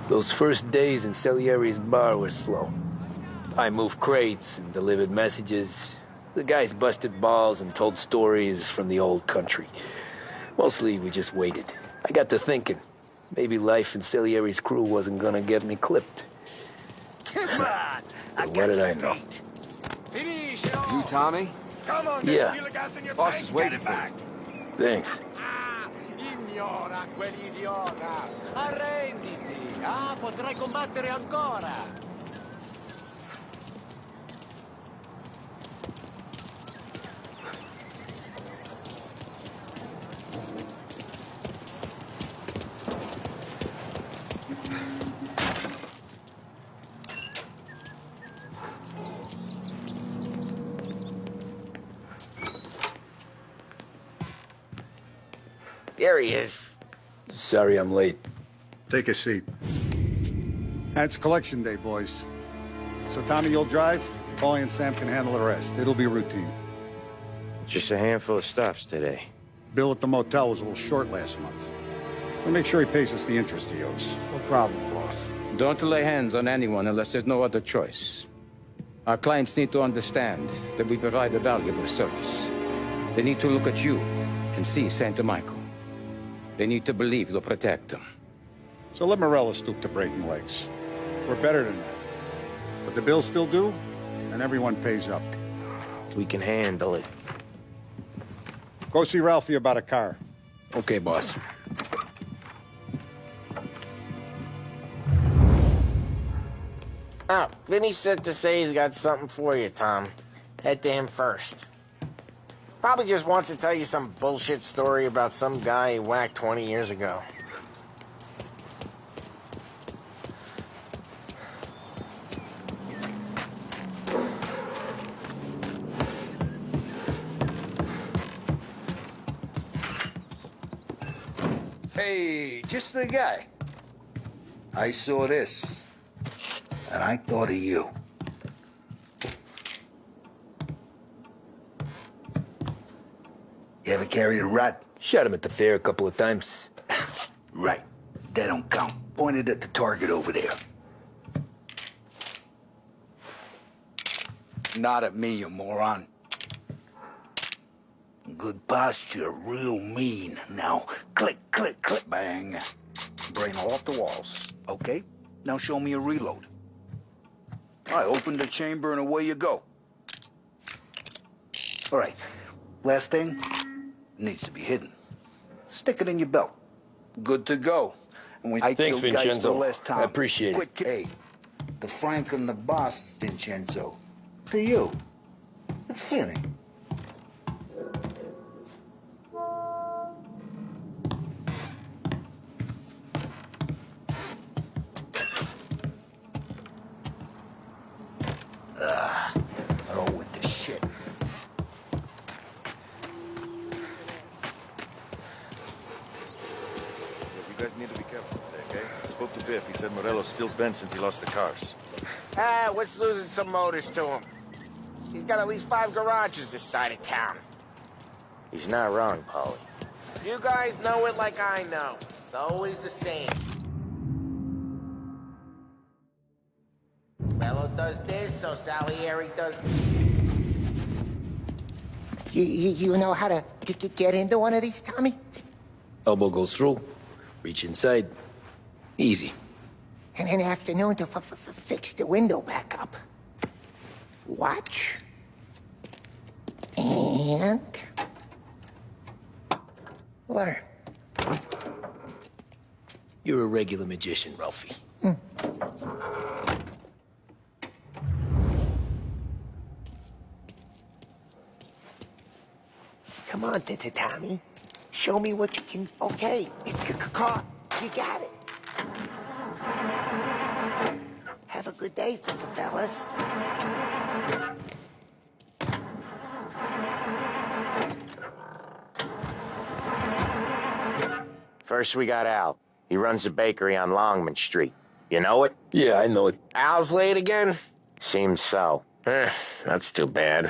Those first days in Salieri's bar were slow. I moved crates and delivered messages. The guys busted balls and told stories from the old country. Mostly, we just waited. I got to thinking, maybe life in Salieri's crew wasn't gonna get me clipped. Come on! But what did I know? You, Tommy? Come on, Yeah. Boss is waiting for you. Thanks. Ignora quell'idiota! Arrenditi! Ah, potrai combattere ancora! There he is. Sorry I'm late. Take a seat. And it's collection day, boys. So Tommy, you'll drive. Paulie and Sam can handle the rest. It'll be routine. Just a handful of stops today. Bill at the motel was a little short last month. So make sure he pays us the interest he owes. No problem, boss. Don't lay hands on anyone unless there's no other choice. Our clients need to understand that we provide a valuable service. They need to look at you and see Santa Michael. They need to believe you'll protect them. So let Morella stoop to breaking legs. We're better than that. But the bill's still due, and everyone pays up. We can handle it. Go see Ralphie about a car. Okay, boss. Oh, Vinny said to say he's got something for you, Tom. Head to him first. Probably just wants to tell you some bullshit story about some guy he whacked 20 years ago. Hey, just the guy. I saw this, and I thought of you. You ever carried a rat? Shot him at the fair a couple of times. Right. That don't count. Pointed at the target over there. Not at me, you moron. Good posture, real mean. Now, click, click, click, bang. Brain off the walls. Okay? Now show me a reload. I open the chamber and away you go. All right. Last thing. Needs to be hidden. Stick it in your belt. Good to go. And when I Thanks, killed guys Vincenzo. the last time, I appreciate it. Hey, the Frank and the boss, Vincenzo. To you. It's Finny. Oh, with the shit. You guys need to be careful today, okay? I spoke to Biff. He said Morello's still bent since he lost the cars. Ah, what's losing some motors to him? He's got at least 5 garages this side of town. He's not wrong, Paulie. You guys know it like I know. It's always the same. Mello does this, so Salieri does... You know how to get into one of these, Tommy? Elbow goes through. Reach inside. Easy. And an afternoon to fix the window back up. Watch. And... learn. You're a regular magician, Ralphie. Come on, Tommy. Show me what you can... Okay, it's caught. You got it. Have a good day, fellas. First, we got Al. He runs a bakery on Longman Street. You know it? Yeah, I know it. Al's late again? Seems so. That's too bad.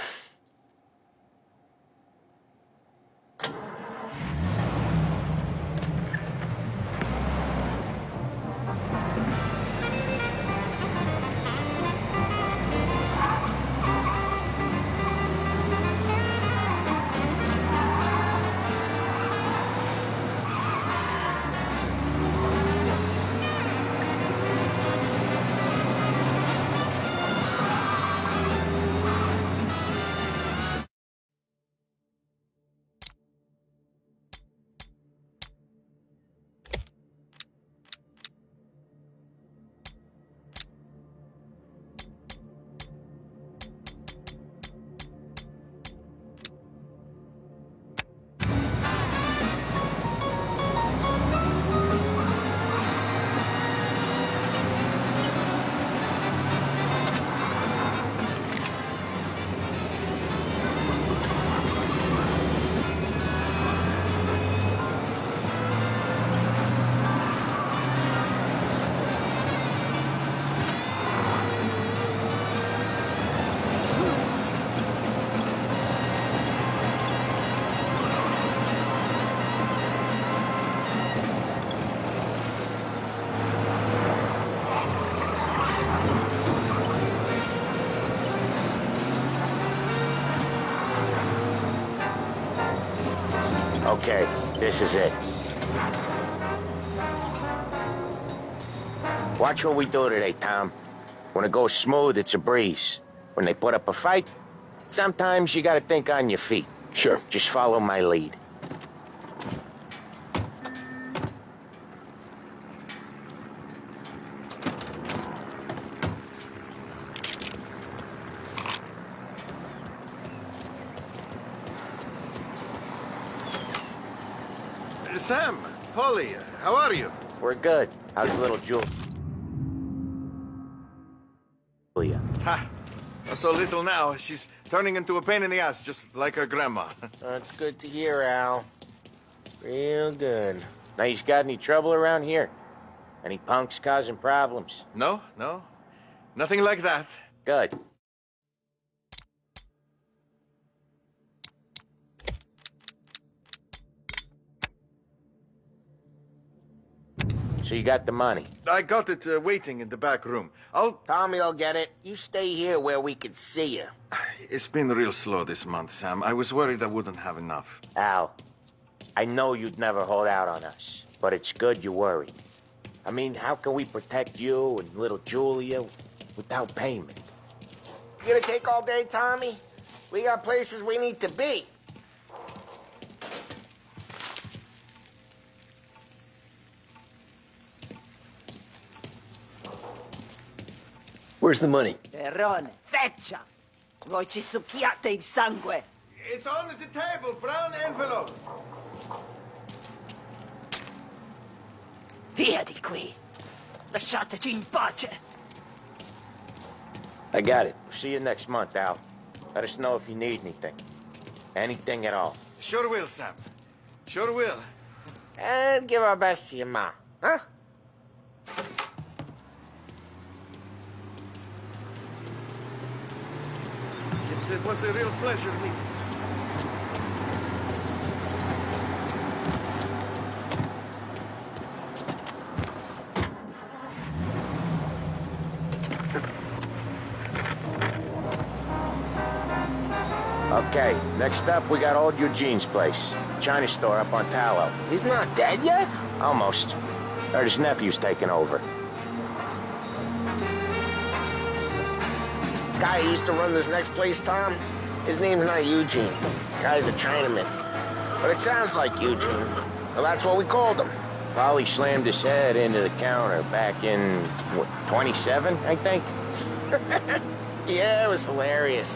Okay, this is it. Watch what we do today, Tom. When it goes smooth, it's a breeze. When they put up a fight, sometimes you gotta think on your feet. Sure. Just follow my lead. Sam, Polly, how are you? We're good. How's little Julia? Ha! So little now, she's turning into a pain in the ass, just like her grandma. That's good to hear, Al. Real good. Now, you got any trouble around here? Any punks causing problems? No, nothing like that. Good. So you got the money? I got it waiting in the back room. Tommy will get it. You stay here where we can see you. It's been real slow this month, Sam. I was worried I wouldn't have enough. Al, I know you'd never hold out on us, but it's good you're worried. I mean, how can we protect you and little Julia without payment? You gonna take all day, Tommy? We got places we need to be. Where's the money? Perrone, feccia! Voi ci succhiate il sangue! It's on the table, brown envelope. Via di qui! Lasciateci in pace! I got it. See you next month, Al. Let us know if you need anything. Anything at all. Sure will, Sam. Sure will. And give our best to your ma, huh? It was a real pleasure meeting. Okay, next up we got old Eugene's place. China store up on Tallow. He's not dead yet? Almost. Heard his nephew's taking over. Guy who used to run this next place, Tom, his name's not Eugene. Guy's a Chinaman. But it sounds like Eugene. Well, that's what we called him. Polly slammed his head into the counter back in, what, 27, I think? Yeah, it was hilarious.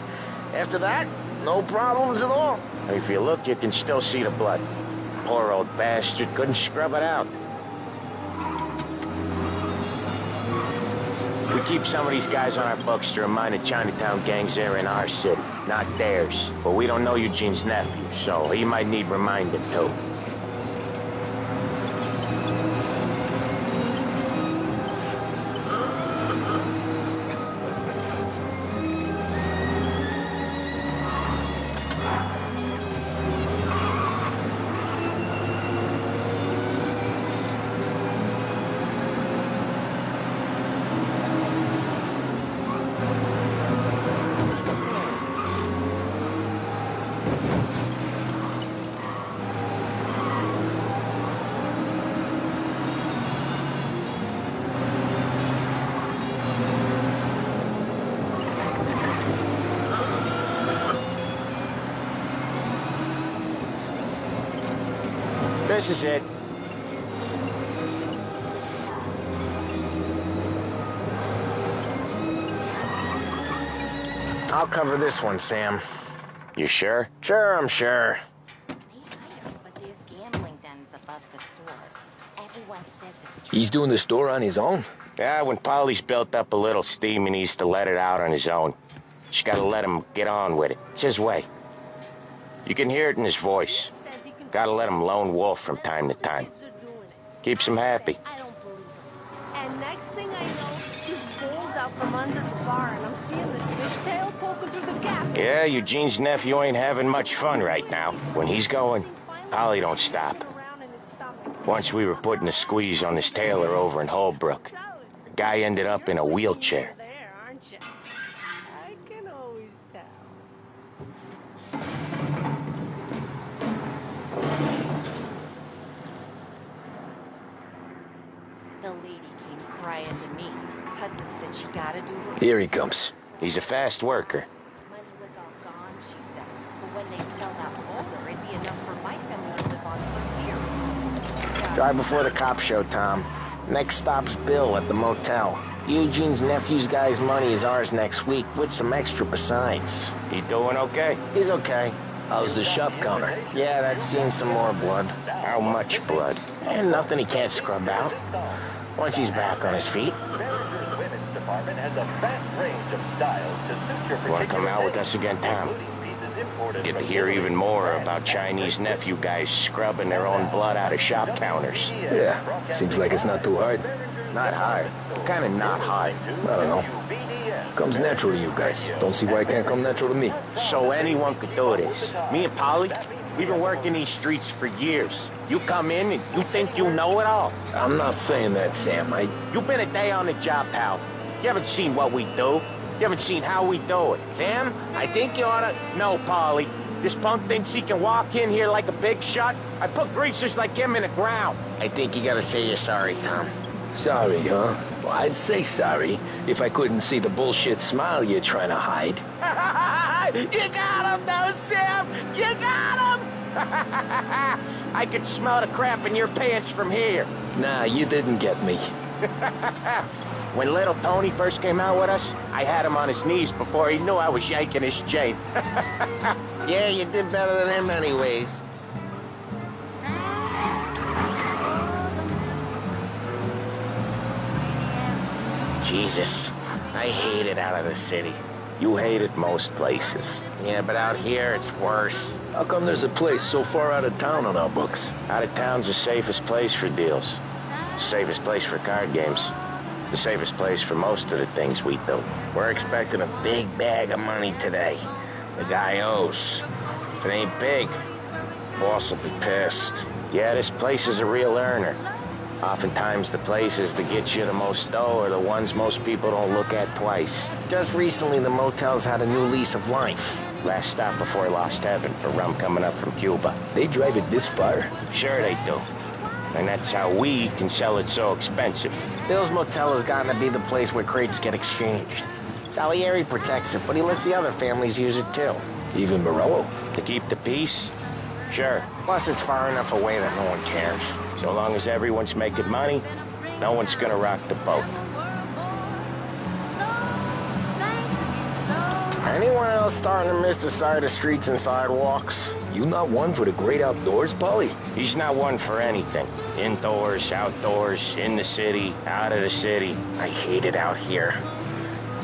After that, no problems at all. If you look, you can still see the blood. Poor old bastard couldn't scrub it out. We keep some of these guys on our books to remind the Chinatown gangs they're in our city, not theirs. But we don't know Eugene's nephew, so he might need reminding too. This is it. I'll cover this one, Sam. You sure? Sure, I'm sure. But there's gambling dens above the stores. Everyone says it's He's doing the store on his own? Yeah, when Polly's built up a little steam, he needs to let it out on his own. Just gotta let him get on with it. It's his way. You can hear it in his voice. Gotta let him lone wolf from time to time. Keeps him happy. I don't believe him. And next thing I know, this bull's out from under the bar, and I'm seeing this fishtail poking through the gap. Yeah, Eugene's nephew ain't having much fun right now. When he's going, Polly don't stop. Once we were putting a squeeze on this tailor over in Holbrook. The guy ended up in a wheelchair. There, aren't you? I can always tell. The lady came crying to me. Husband said she gotta do her... Here he comes. He's a fast worker. Money was all gone, she said. But when they sell that boulder, it'd be enough for my family to live on for years. Drive before the cops show, Tom. Next stop's Bill at the motel. Eugene's nephew's guy's money is ours next week, with some extra besides. He doing okay? He's okay. How's the shop counter? Yeah, that's seen some more blood. How much blood? And nothing he can't scrub out. Once he's back on his feet. Want to come out with us again, Tom? Get to hear even more about Chinese nephew guys scrubbing their own blood out of shop counters. Yeah, seems like it's not too hard. Not hard. Kind of not hard. I don't know. Comes natural to you guys. Don't see why it can't come natural to me. So anyone could do this. Me and Polly, we've been working these streets for years. You come in and you think you know it all. I'm not saying that, Sam. You've been a day on the job, pal. You haven't seen what we do. You haven't seen how we do it. Sam, I think you oughta... No, Polly. This punk thinks he can walk in here like a big shot. I put greasers like him in the ground. I think you gotta say you're sorry, Tom. Sorry, huh? Well, I'd say sorry if I couldn't see the bullshit smile you're trying to hide. You got him, though, Sam! You got him! I could smell the crap in your pants from here. Nah, you didn't get me. When little Tony first came out with us, I had him on his knees before he knew I was yanking his chain. Yeah, you did better than him anyways. Jesus, I hate it out of the city. You hate it most places. Yeah, but out here, it's worse. How come there's a place so far out of town on our books? Out of town's the safest place for deals. The safest place for card games. The safest place for most of the things we do. We're expecting a big bag of money today. The guy owes. If it ain't big, boss will be pissed. Yeah, this place is a real earner. Oftentimes the places that get you the most dough are the ones most people don't look at twice. Just recently, the motel's had a new lease of life. Last stop before Lost Heaven for rum coming up from Cuba. They drive it this far? Sure they do. And that's how we can sell it so expensive. Bill's motel has gotten to be the place where crates get exchanged. Salieri protects it, but he lets the other families use it too. Even Morello? To keep the peace? Sure. Plus, it's far enough away that no one cares. So long as everyone's making money, no one's gonna rock the boat. Anyone else starting to miss the side of streets and sidewalks? You not one for the great outdoors, Polly? He's not one for anything. Indoors, outdoors, in the city, out of the city. I hate it out here.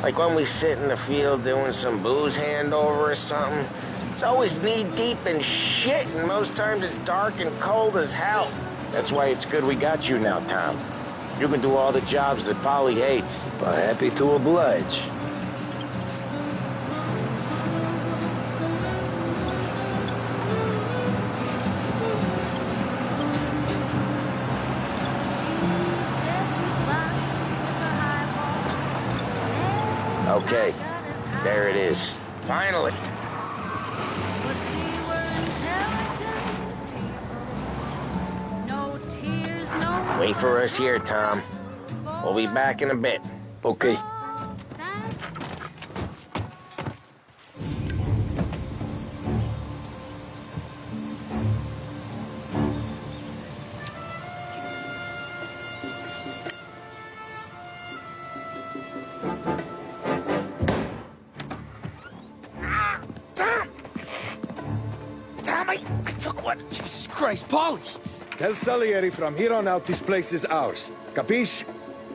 Like when we sit in the field doing some booze handover or something. It's always knee-deep in shit, and most times it's dark and cold as hell. That's why it's good we got you now, Tom. You can do all the jobs that Polly hates. Well, happy to oblige. Okay, there it is. Finally. Wait for us here, Tom. We'll be back in a bit. Okay. Tom, I took one. Jesus Christ, Polly! Tell Salieri from here on out this place is ours. Capiche?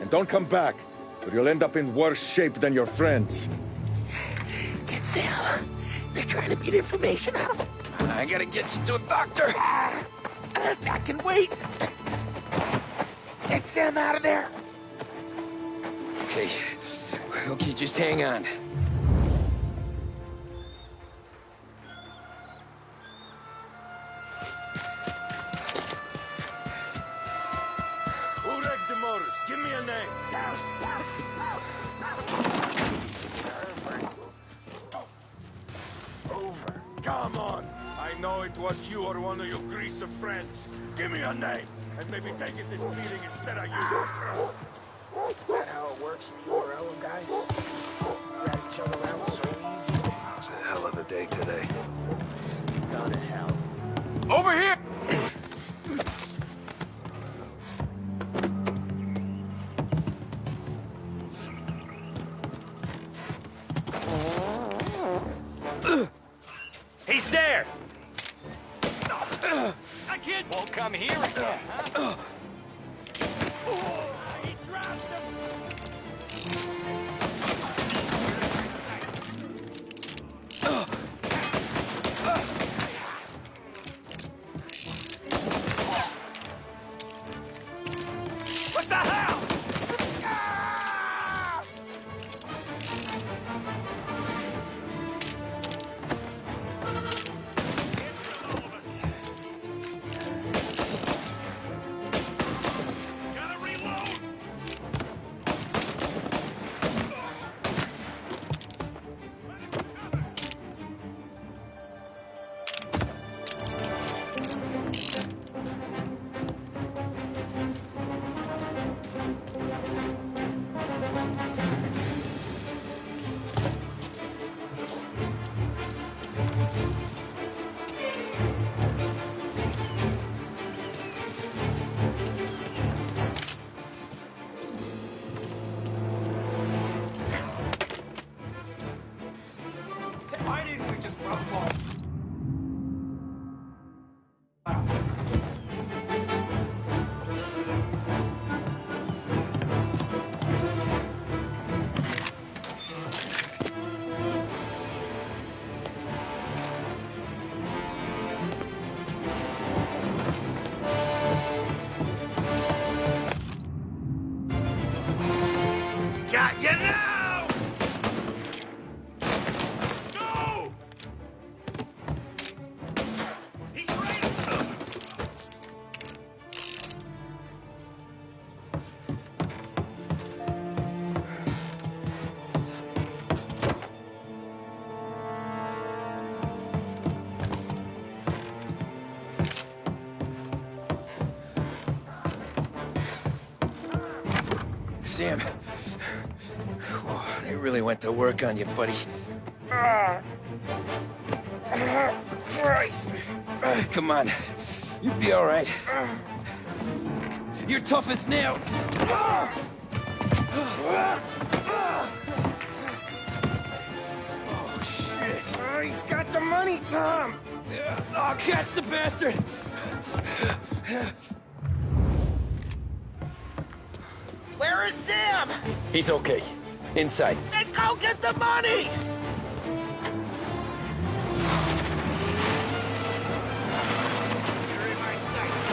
And don't come back, or you'll end up in worse shape than your friends. Get Sam. They're trying to beat information out of him. I gotta get you to a doctor. I can wait. Get Sam out of there. Okay. Okay, just hang on. Give me a name. Over. Come on. I know it was you or one of your greaser friends. Give me a name, and maybe taking this beating instead of you. Is that how it works for you Morello guys? Rat each other out so easy? It's a hell of a day today. Go to hell. Over here! He's there! That kid won't come here again, huh? He dropped him! What the hell? Gotta reload! Why didn't we just run them off? Got you now! Go! He's right! Sam. They really went to work on you, buddy. Christ. Come on. You'll be all right. You're tough as nails. Oh, shit. He's got the money, Tom. Oh, catch the bastard. Where is Sam? He's okay. Inside. Then go get the money! You're in my sights.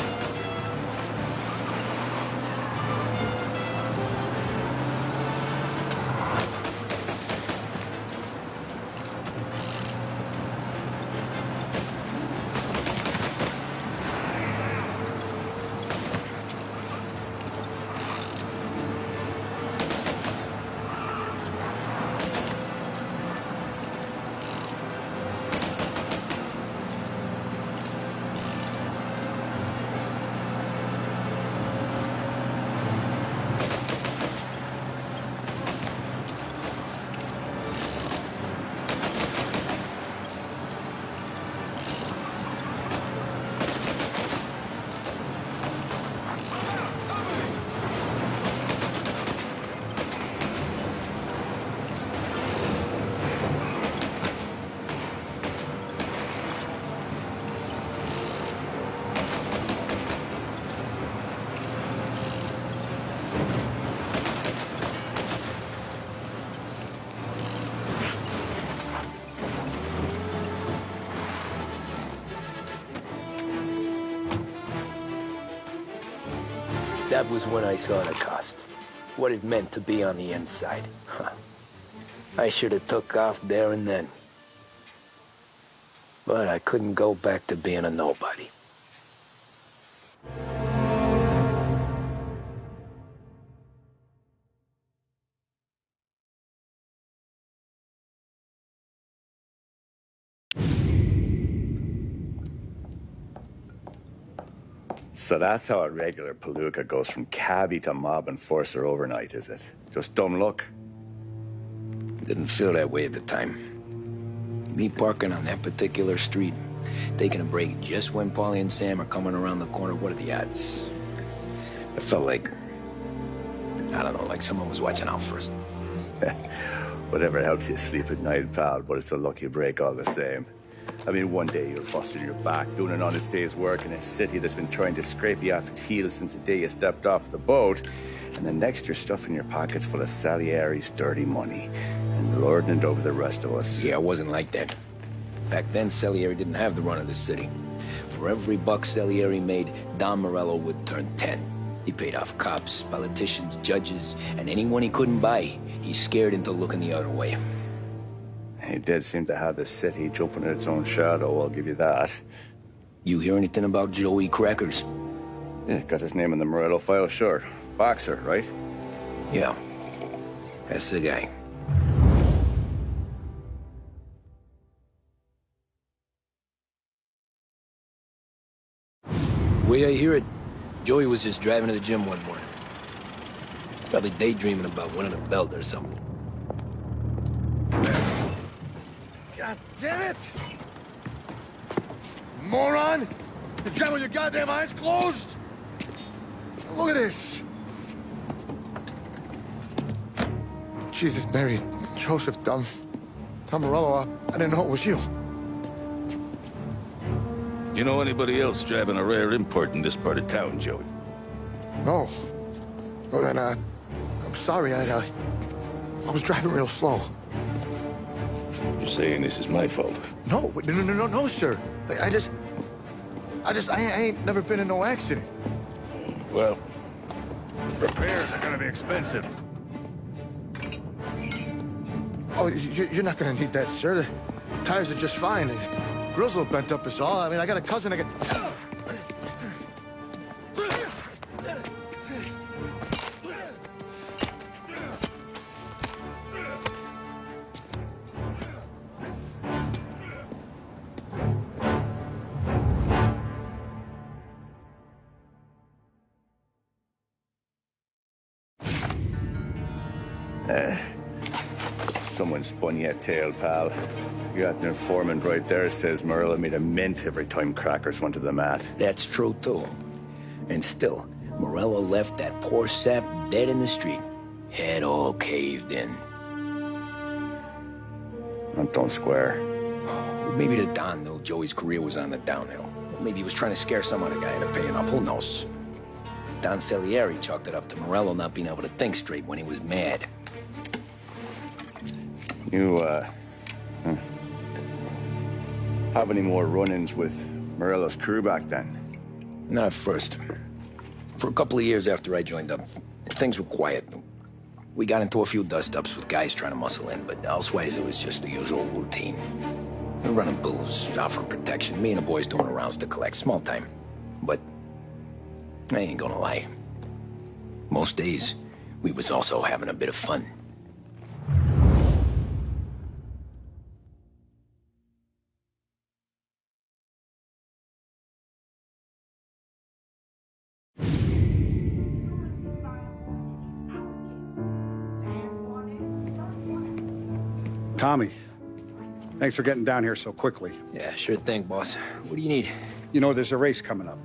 That was when I saw the cost. What it meant to be on the inside. Huh. I should have took off there and then. But I couldn't go back to being a nobody. So that's how a regular palooka goes from cabbie to mob enforcer overnight, is it? Just dumb luck? Didn't feel that way at the time. Me parking on that particular street, taking a break just when Paulie and Sam are coming around the corner, what are the odds? It felt like, I don't know, like someone was watching out for us. Whatever helps you sleep at night, pal, but it's a lucky break all the same. I mean, one day you're busting your back, doing an honest day's work in a city that's been trying to scrape you off its heels since the day you stepped off the boat, and the next you're stuffing your pockets full of Salieri's dirty money and lording it over the rest of us. Yeah, it wasn't like that. Back then, Salieri didn't have the run of the city. For every buck Salieri made, Don Morello would turn 10. He paid off cops, politicians, judges, and anyone he couldn't buy, he scared into looking the other way. He did seem to have the city jumping at its own shadow, I'll give you that. You hear anything about Joey Crackers? Yeah, got his name in the Morello file, sure. Boxer, right? Yeah, that's the guy. Way I hear it, Joey was just driving to the gym one morning. Probably daydreaming about winning a belt or something. God damn it! Moron! You drive with your goddamn eyes closed? Look at this! Jesus, Mary, Joseph, Tom Morello, I didn't know it was you. You know anybody else driving a rare import in this part of town, Joey? No. Well, then, I'm sorry, I was driving real slow. You're saying this is my fault? No, no, sir. I ain't never been in no accident. Well, repairs are gonna be expensive. Oh, you're not gonna need that, sir. The tires are just fine. The grill's a little bent up is all. I mean, I got a cousin I can... Someone spun you a tale, pal. You got an informant right there says Morello made a mint every time Crackers went to the mat. That's true, too. And still, Morello left that poor sap dead in the street. Head all caved in. Don't square. Maybe the Don knew Joey's career was on the downhill. Maybe he was trying to scare some other guy into paying up. Who knows? Don Salieri chalked it up to Morello not being able to think straight when he was mad. You, have any more run-ins with Morello's crew back then? Not at first. For a couple of years after I joined up, things were quiet. We got into a few dust-ups with guys trying to muscle in, but elsewise it was just the usual routine. We were running booze, offering protection, me and the boys doing rounds to collect, small time. But I ain't gonna lie. Most days, we was also having a bit of fun. Tommy, thanks for getting down here so quickly. Yeah, sure thing, boss. What do you need? You know, there's a race coming up.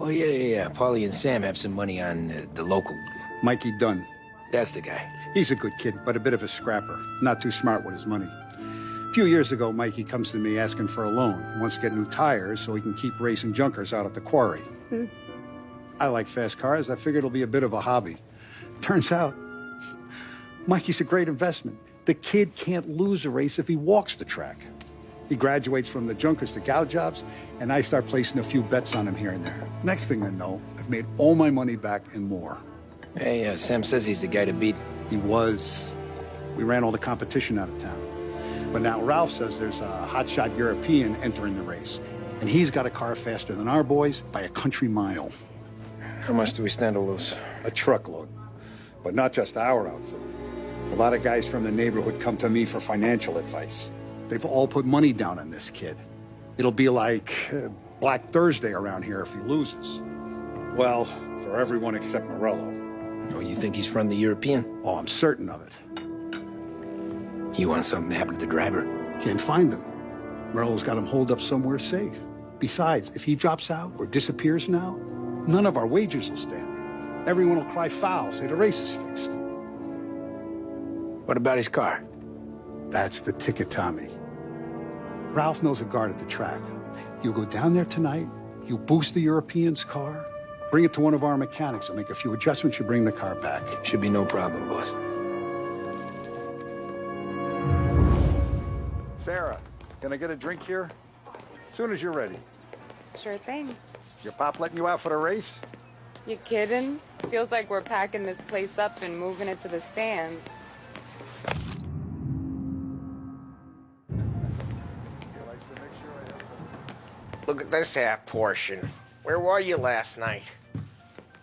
Oh, yeah. Paulie and Sam have some money on the local. Mikey Dunn. That's the guy. He's a good kid, but a bit of a scrapper. Not too smart with his money. A few years ago, Mikey comes to me asking for a loan. He wants to get new tires so he can keep racing junkers out at the quarry. I like fast cars. I figured it'll be a bit of a hobby. Turns out, Mikey's a great investment. The kid can't lose a race if he walks the track. He graduates from the junkers to gal jobs, and I start placing a few bets on him here and there. Next thing I know, I've made all my money back and more. Hey, Sam says he's the guy to beat. He was. We ran all the competition out of town. But now Ralph says there's a hotshot European entering the race, and he's got a car faster than our boys by a country mile. How much do we stand to lose? A truckload. But not just our outfit. A lot of guys from the neighborhood come to me for financial advice. They've all put money down on this kid. It'll be like Black Thursday around here if he loses. Well, for everyone except Morello. Oh, you think he's from the European? Oh, I'm certain of it. You want something to happen to the driver? Can't find him. Morello's got him holed up somewhere safe. Besides, if he drops out or disappears now, none of our wagers will stand. Everyone will cry foul, say the race is fixed. What about his car? That's the ticket, Tommy. Ralph knows a guard at the track. You go down there tonight, you boost the European's car, bring it to one of our mechanics. I'll make a few adjustments, you bring the car back. Should be no problem, boss. Sarah, can I get a drink here? As soon as you're ready. Sure thing. Your pop letting you out for the race? You kidding? Feels like we're packing this place up and moving it to the stands. Look at this half portion. Where were you last night?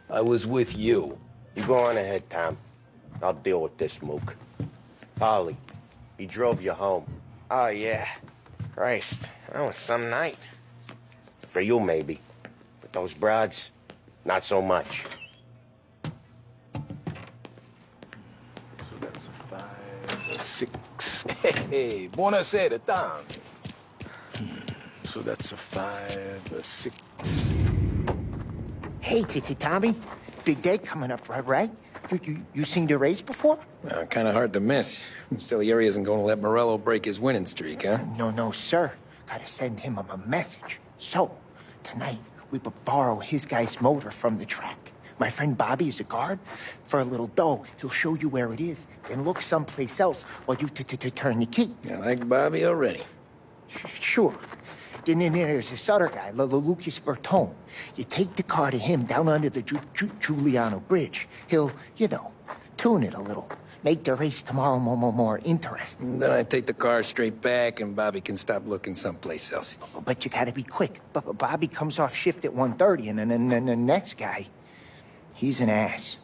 I was with you. You go on ahead, Tom. I'll deal with this mook. Ollie, he drove you home. Oh, yeah. Christ, that was some night. For you, maybe. But those broads, not so much. So that's a 5, a 6. Hey, buonasera, Tom. So that's a 5, a 6. Hey, Tommy. Big day coming up, right? You seen the race before? Kind of hard to miss. Salieri isn't going to let Morello break his winning streak, huh? No, sir. Gotta send him a message. So, tonight, we would borrow his guy's motor from the track. My friend Bobby is a guard. For a little dough, he'll show you where it is, then look someplace else while you turn the key. I like Bobby already. Sure. Then there's this other guy, Lucas Bertone. You take the car to him down under the Giuliano Bridge. He'll, tune it a little. Make the race tomorrow more interesting. Then I take the car straight back and Bobby can stop looking someplace else. But you gotta be quick. Bobby comes off shift at 1:30, and then the next guy, he's an ass.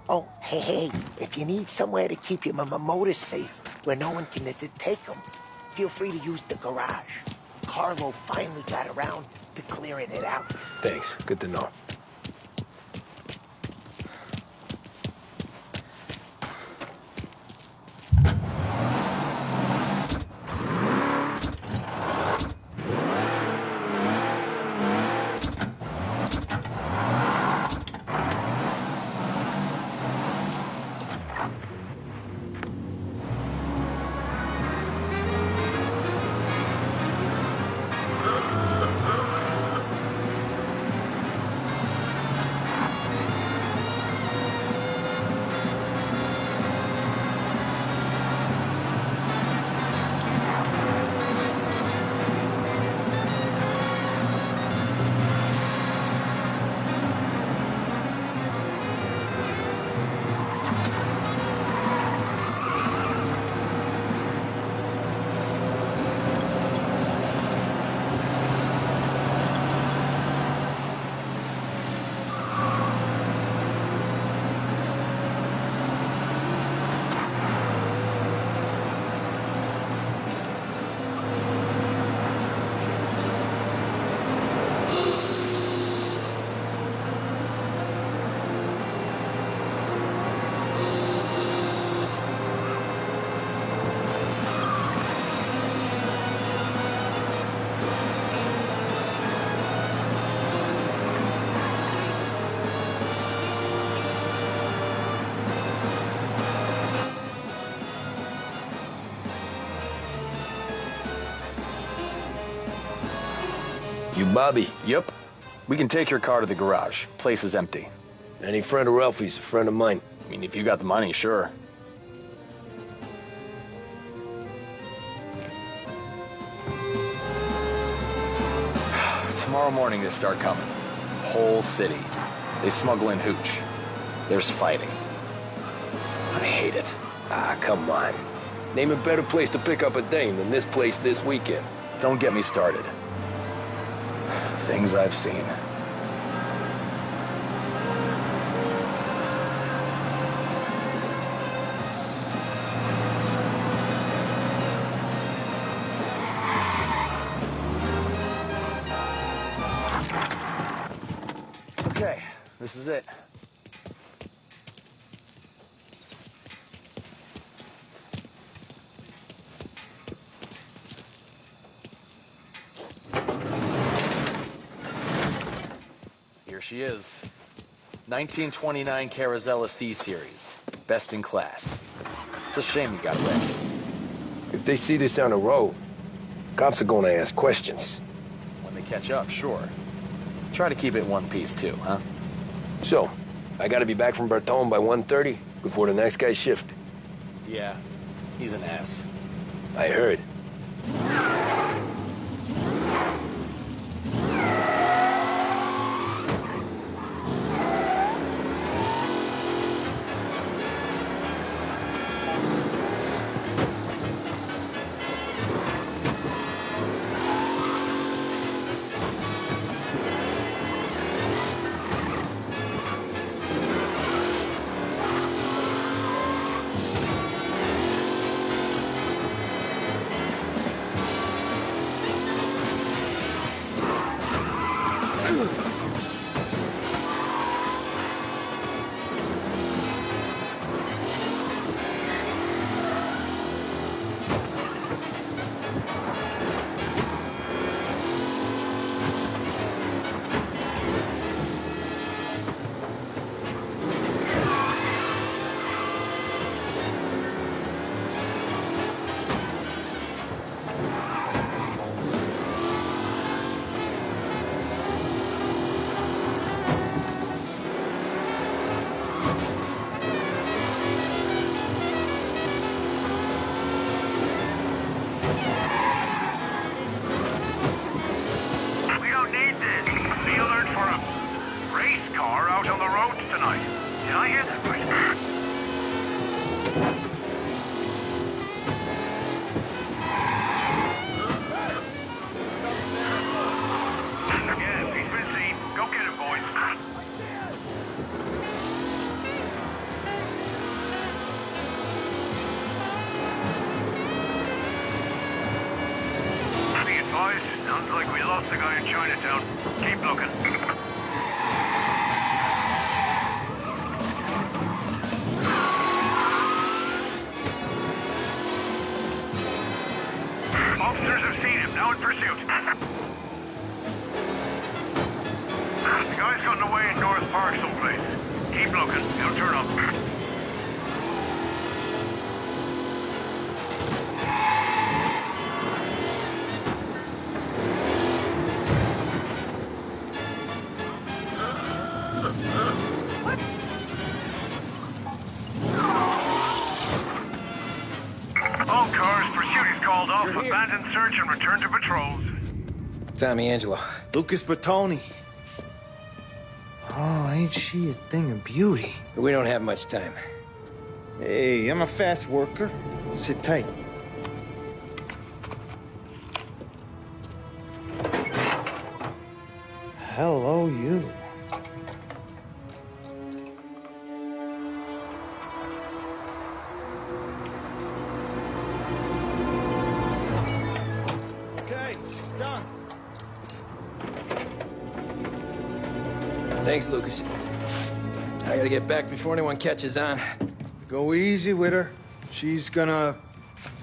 Oh, hey, if you need somewhere to keep your motor safe, where no one can take them, feel free to use the garage. Carlo finally got around to clearing it out. Thanks. Good to know. You Bobby? Yep. We can take your car to the garage. Place is empty. Any friend of Ralphie's a friend of mine. I mean, if you got the money, sure. Tomorrow morning they start coming. Whole city. They smuggle in hooch. There's fighting. I hate it. Ah, come on. Name a better place to pick up a dame than this place this weekend. Don't get me started. Things I've seen. Okay, this is it. Here she is. 1929 Carazella C-Series. Best in class. It's a shame you got away. If they see this on the road, cops are gonna ask questions. When they catch up, sure. Try to keep it in one piece, too, huh? So, I gotta be back from Bertone by 1:30 before the next guy's shift. Yeah, he's an ass. I heard. We don't need this. Be alert for a race car out on the roads tonight. Did I hear that right? Yes, he's been seen. Go get him, boys. Be advised, sounds like we lost the guy in Chinatown. Keep looking. Officers have seen him, now in pursuit. The guy's gotten away in North Park someplace. Keep looking, he'll turn up. All cars, pursuit is called off. Abandon search and return to patrols. Tommy Angelo. Lucas Bertoni. Oh, ain't she a thing of beauty? We don't have much time. Hey, I'm a fast worker. Sit tight. Hello, you. Okay, she's done. Thanks, Lucas. I gotta get back before anyone catches on. Go easy with her. She's gonna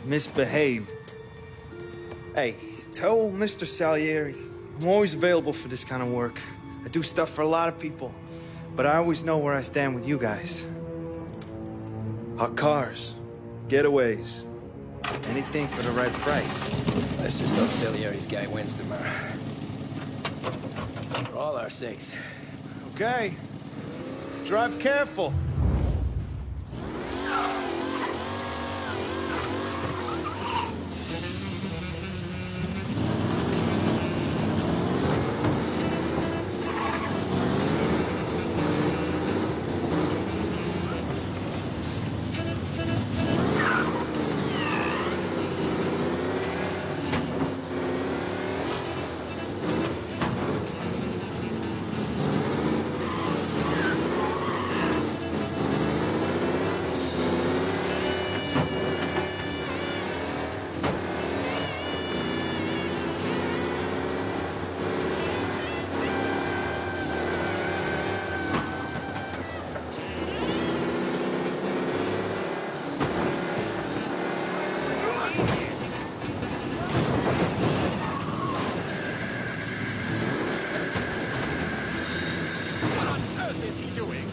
misbehave. Hey, tell Mr. Salieri I'm always available for this kind of work. I do stuff for a lot of people, but I always know where I stand with you guys. Hot cars, getaways, anything for the right price. Let's just hope Salieri's guy wins tomorrow. For all our sakes. Okay. Drive careful. is he doing?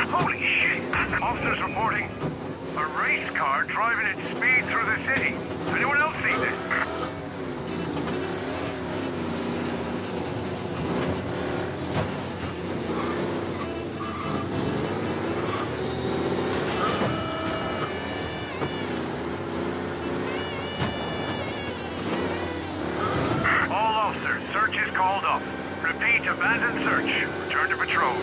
Holy shit! Officers reporting a race car driving at speed through the city. Anyone else see this? All officers, search is called off. Repeat, abandon search. Return to patrol.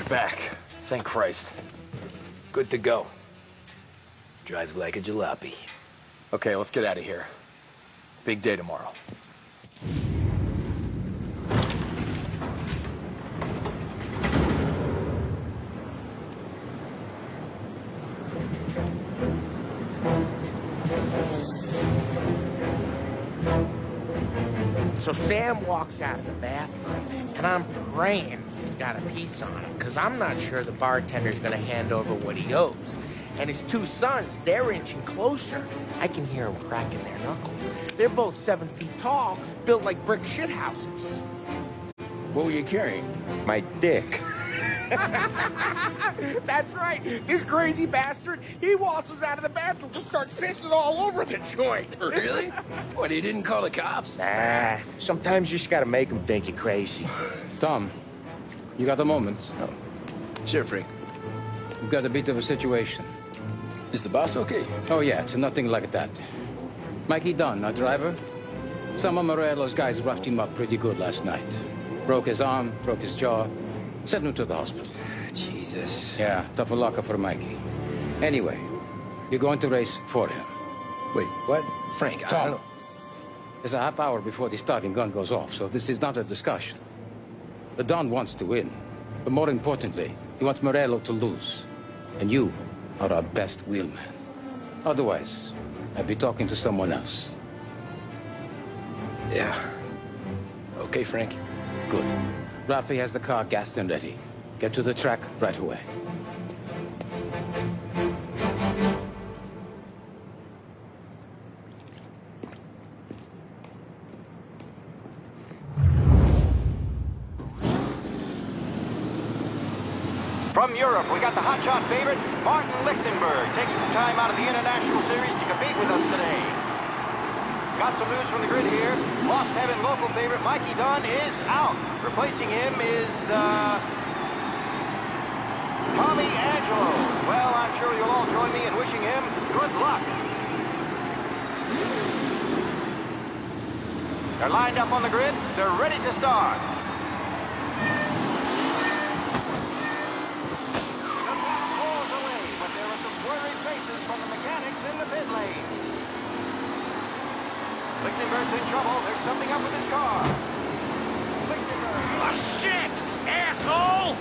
Back. Thank Christ. Good to go. Drives like a jalopy. Okay, let's get out of here. Big day tomorrow. So Sam walks out of the bathroom, and I'm praying he's got a piece on him, because I'm not sure the bartender's going to hand over what he owes. And his two sons, they're inching closer. I can hear them cracking their knuckles. They're both 7 feet tall, built like brick shithouses. What were you carrying? My dick. That's right. This crazy bastard, he waltzes out of the bathroom, just starts pissing all over the joint. Really? What, he didn't call the cops? Nah, sometimes you just gotta make them think you're crazy. Tom, you got a moment? Oh. Sure, Frank. We've got a bit of a situation. Is the boss okay? Oh, yeah, it's nothing like that. Mikey Dunn, our driver. Some of Morello's guys roughed him up pretty good last night. Broke his arm, broke his jaw. Sent him to the hospital. Jesus. Yeah, tough luck for Mikey. Anyway, you're going to race for him. Wait, what? Frank, Tom, I don't... There's a half hour before the starting gun goes off, so this is not a discussion. The Don wants to win, but more importantly, he wants Morello to lose. And you are our best wheelman. Otherwise, I'd be talking to someone else. Yeah. Okay, Frank. Good. Rafi has the car gassed and ready. Get to the track right away. From Europe, we got the hotshot favorite, Martin Lichtenberg, taking some time out of the International Series to compete with us today. Got some news from the grid here. Lost Heaven local favorite Mikey Dunn is out. Replacing him is, Tommy Angelo. Well, I'm sure you'll all join me in wishing him good luck. They're lined up on the grid. They're ready to start. From the mechanics in the pit lane. Lichtenberg's in trouble. There's something up with his car. Lichtenberg. Oh, shit! Asshole!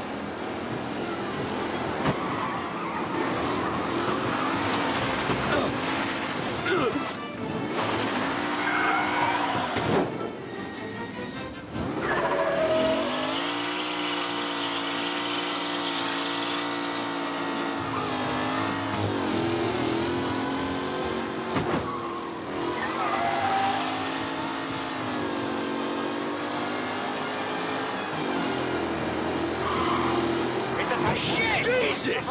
Shit! Jesus!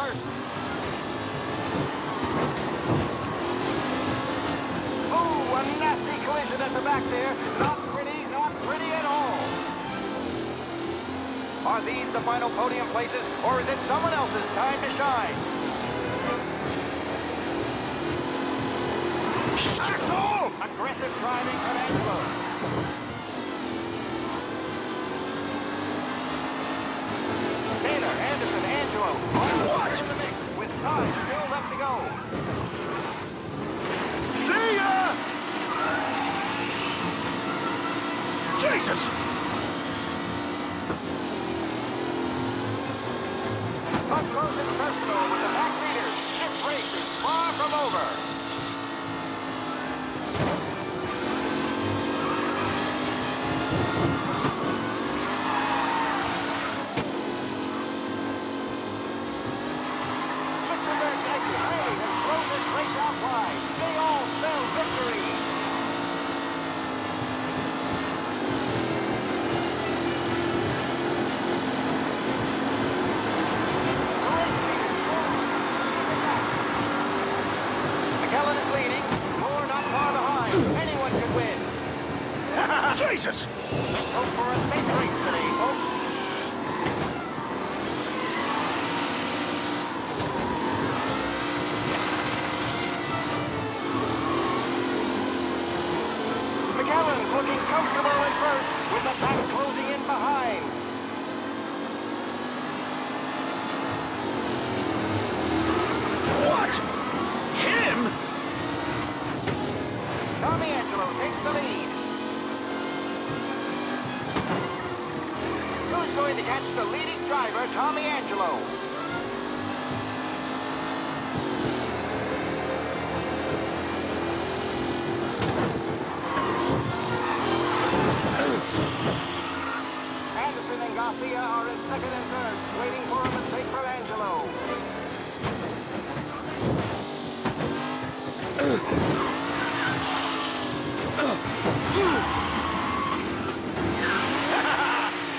Oh, a nasty collision at the back there. Not pretty at all. Are these the final podium places, or is it someone else's time to shine? Asshole! Aggressive driving from Angelo. Taylor, Anderson, Angelo, all in the mix with time still left to go. See ya! Jesus! Up close and personal with the back leaders. This race is far from over. They all spell victory. McKellen is leading. Moore not far behind. Anyone could win. Jesus! Let's hope for a safe race today, folks. McKellen's looking comfortable at first, with the pack closing in behind. What? Him? Tommy Angelo takes the lead. Who's going to catch the leading driver, Tommy Angelo? Anderson and Garcia are in second and third, waiting for a mistake from Angelo.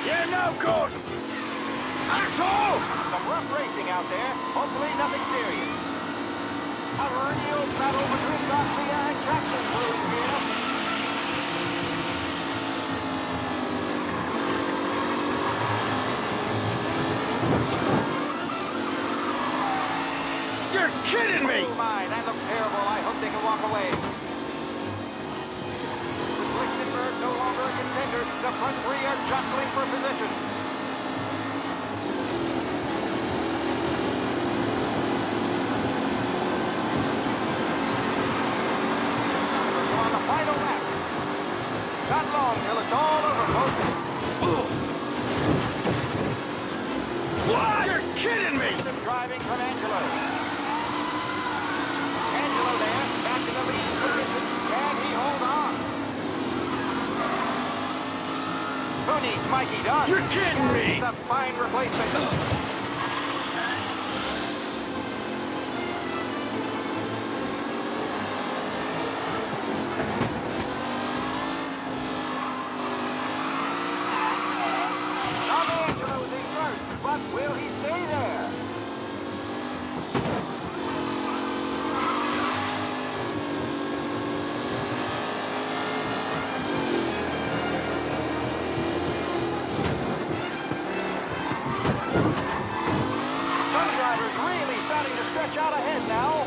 You're no good! Asshole! Some rough racing out there. Hopefully nothing serious. A real battle between Garcia and Jackson brewing here. You're kidding me! Oh my, that looks terrible. I hope they can walk away. With Lichtenberg no longer a contender, the front three are jostling for position. We're on the final lap. Not long till it's all over, folks. What? You're kidding me! Driving from Angelo. Angelo there, back in the lead position. Can he hold on? Who needs Mikey Dunn? You're kidding me! It's a fine replacement. Tommy Angelo's in first, but will he stay there? starting to stretch out ahead now.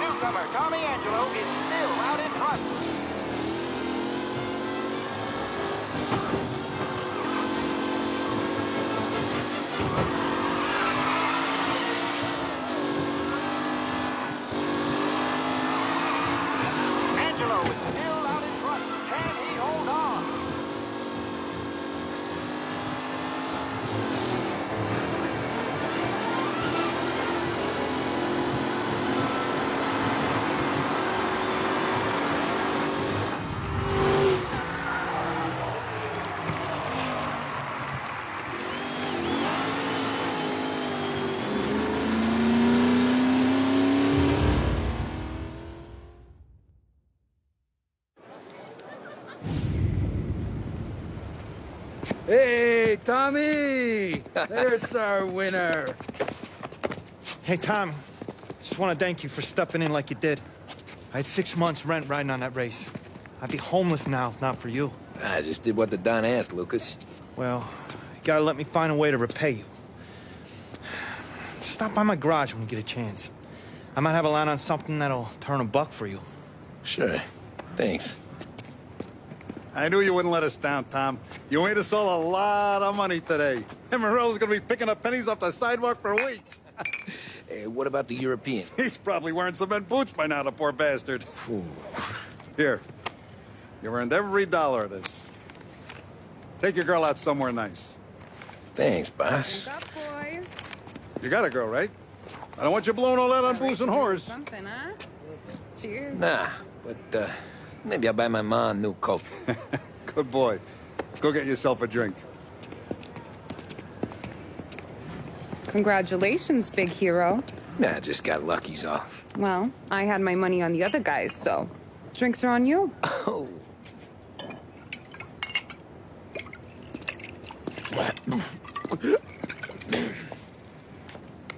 Newcomer Tommy Angelo is still out in front. Angelo is still out in front. Can he hold on? Hey, Tommy! There's our winner. Hey, Tom. Just want to thank you for stepping in like you did. I had 6 months rent riding on that race. I'd be homeless now if not for you. I just did what the Don asked, Lucas. Well, you gotta let me find a way to repay you. Stop by my garage when you get a chance. I might have a line on something that'll turn $1 for you. Sure. Thanks. I knew you wouldn't let us down, Tom. You made us all a lot of money today. Emerald's gonna be picking up pennies off the sidewalk for weeks. Hey, what about the European? He's probably wearing cement boots by now, the poor bastard. Here. You earned every dollar of this. Take your girl out somewhere nice. Thanks, boss. Drink up, boys. You got a girl, right? I don't want you blowing all that on booze and whores. Something, huh? Cheers. Nah, but, maybe I'll buy my mom a new coat. Good boy. Go get yourself a drink. Congratulations, big hero. Nah, just got lucky's all. Well, I had my money on the other guys, so drinks are on you. Oh.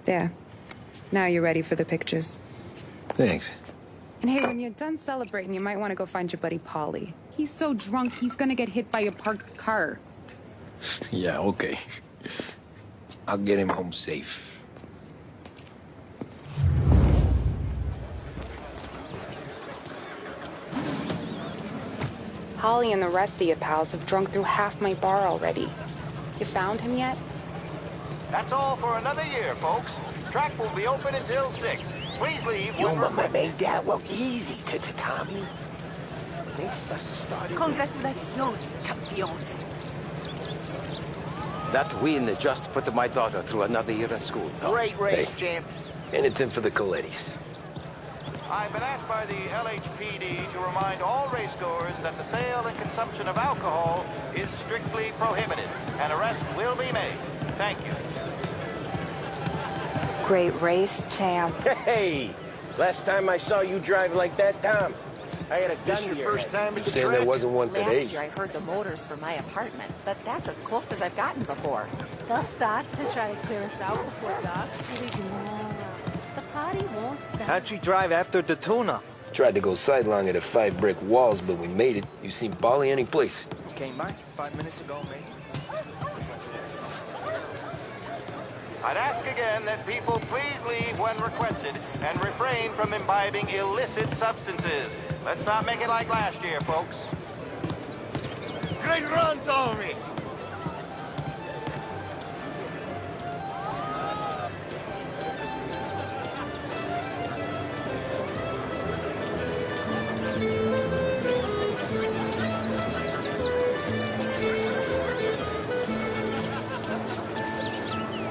There. Now you're ready for the pictures. Thanks. And hey, when you're done celebrating, you might want to go find your buddy Paulie. He's so drunk, he's gonna get hit by a parked car. Yeah, okay. I'll get him home safe. Holly and the rest of your pals have drunk through half my bar already. You found him yet? That's all for another year, folks. Track will be open until 6. Please leave. Your mama made that look easy to Tommy. Congratulations, campeón. That win just put my daughter through another year at school. Great race, Hey. champ. Anything for the Colettis. I've been asked by the LHPD to remind all racegoers that the sale and consumption of alcohol is strictly prohibited. An arrest will be made. Thank you. Great race, champ. Hey, last time I saw you drive like that, Tom, I had a gun This your to your first head. time at You the saying track? there wasn't one today? Last year I heard the motors from my apartment, but that's as close as I've gotten before. They'll start to try to clear us out before dark. We ignore them. The party won't stop. How'd she drive after the tuna? Tried to go sidelong at the 5 brick walls, but we made it. You seen Polly any place? Came by 5 minutes ago, maybe. I'd ask again that people please leave when requested and refrain from imbibing illicit substances. Let's not make it like last year, folks. Great run, Tommy!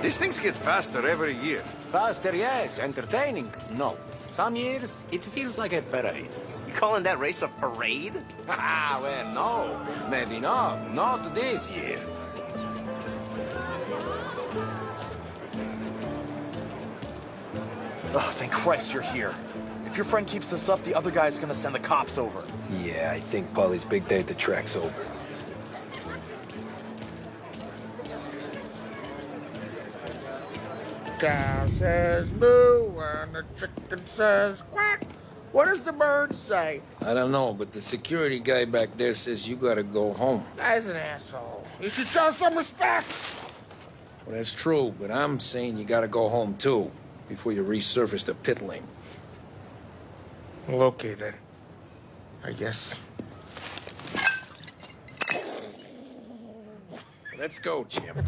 These things get faster every year. Faster, yes. Entertaining, no. Some years, it feels like a parade. You calling that race a parade? Ah, well, no. Maybe not. Not this year. Oh, thank Christ you're here. If your friend keeps this up, the other guy's gonna send the cops over. Yeah, I think Polly's big day at the track's over. Cow says moo and the chicken fucking says. Quack! What does the bird say? I don't know, but the security guy back there says you gotta go home. Guy's an asshole. You should show some respect. Well, that's true, but I'm saying you gotta go home too, before you resurface the pit lane. Well, okay then. I guess. Let's go, Jim.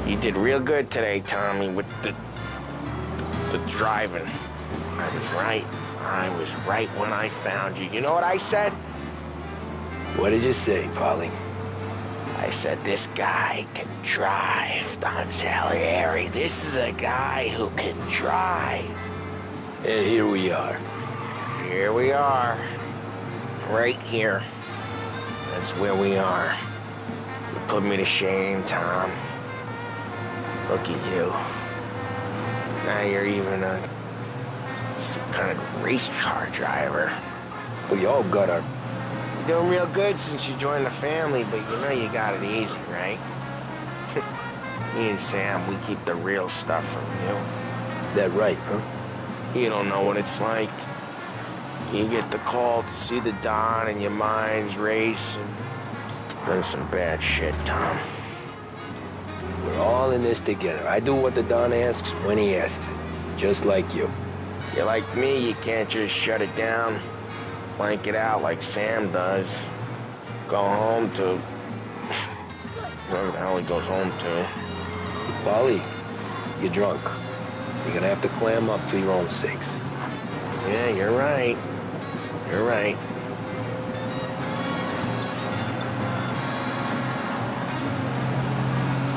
You did real good today, Tommy, with the driving. I was right. I was right when I found you. You know what I said? What did you say, Polly? I said, this guy can drive, Don Salieri. This is a guy who can drive. And here we are. Here we are. Right here. That's where we are. You put me to shame, Tom. Look at you. Now you're even some kind of race car driver. We all got our... You're doing real good since you joined the family, but you know you got it easy, right? Me and Sam, we keep the real stuff from you. That right, huh? You don't know what it's like. You get the call to see the Don and your mind's racing. Done some bad shit, Tom. We're all in this together. I do what the Don asks when he asks it. Just like you. You're like me, you can't just shut it down. Blank it out like Sam does. Go home to... wherever the hell he goes home to. Polly, you're drunk. You're gonna have to clam up for your own sakes. Yeah, you're right. You're right.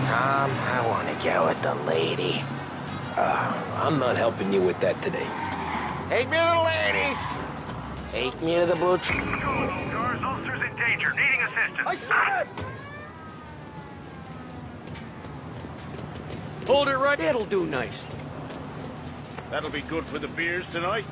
Tom, I want to get with the lady. I'm not helping you with that today. Take me to the ladies! Take me to the blue tree. Guards, officers in danger, needing assistance. I said it! Hold it right, it'll do nicely. That'll be good for the beers tonight.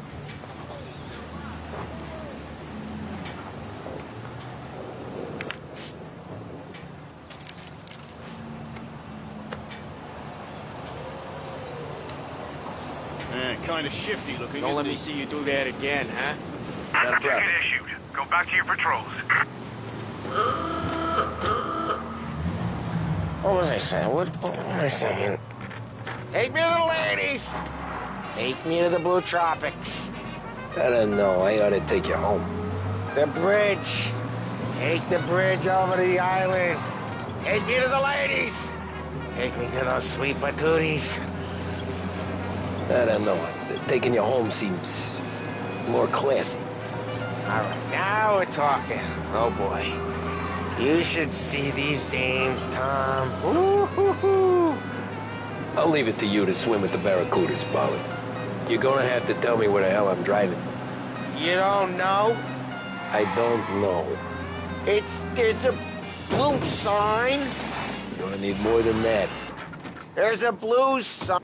Kind of shifty looking. Don't let me see you do that again, huh? Ticket issued. Go back to your patrols. What was I saying? What was I saying? Take me to the ladies! Take me to the Blue Tropics. I don't know. I ought to take you home. The bridge. Take the bridge over to the island. Take me to the ladies. Take me to those sweet patooties. I don't know. Taking you home seems more classy. All right, now we're talking. Oh, boy. You should see these dames, Tom. Ooh-hoo-hoo. I'll leave it to you to swim with the barracudas, Polly. You're gonna have to tell me where the hell I'm driving. You don't know? I don't know. There's a blue sign. You're gonna need more than that. There's a blue sign.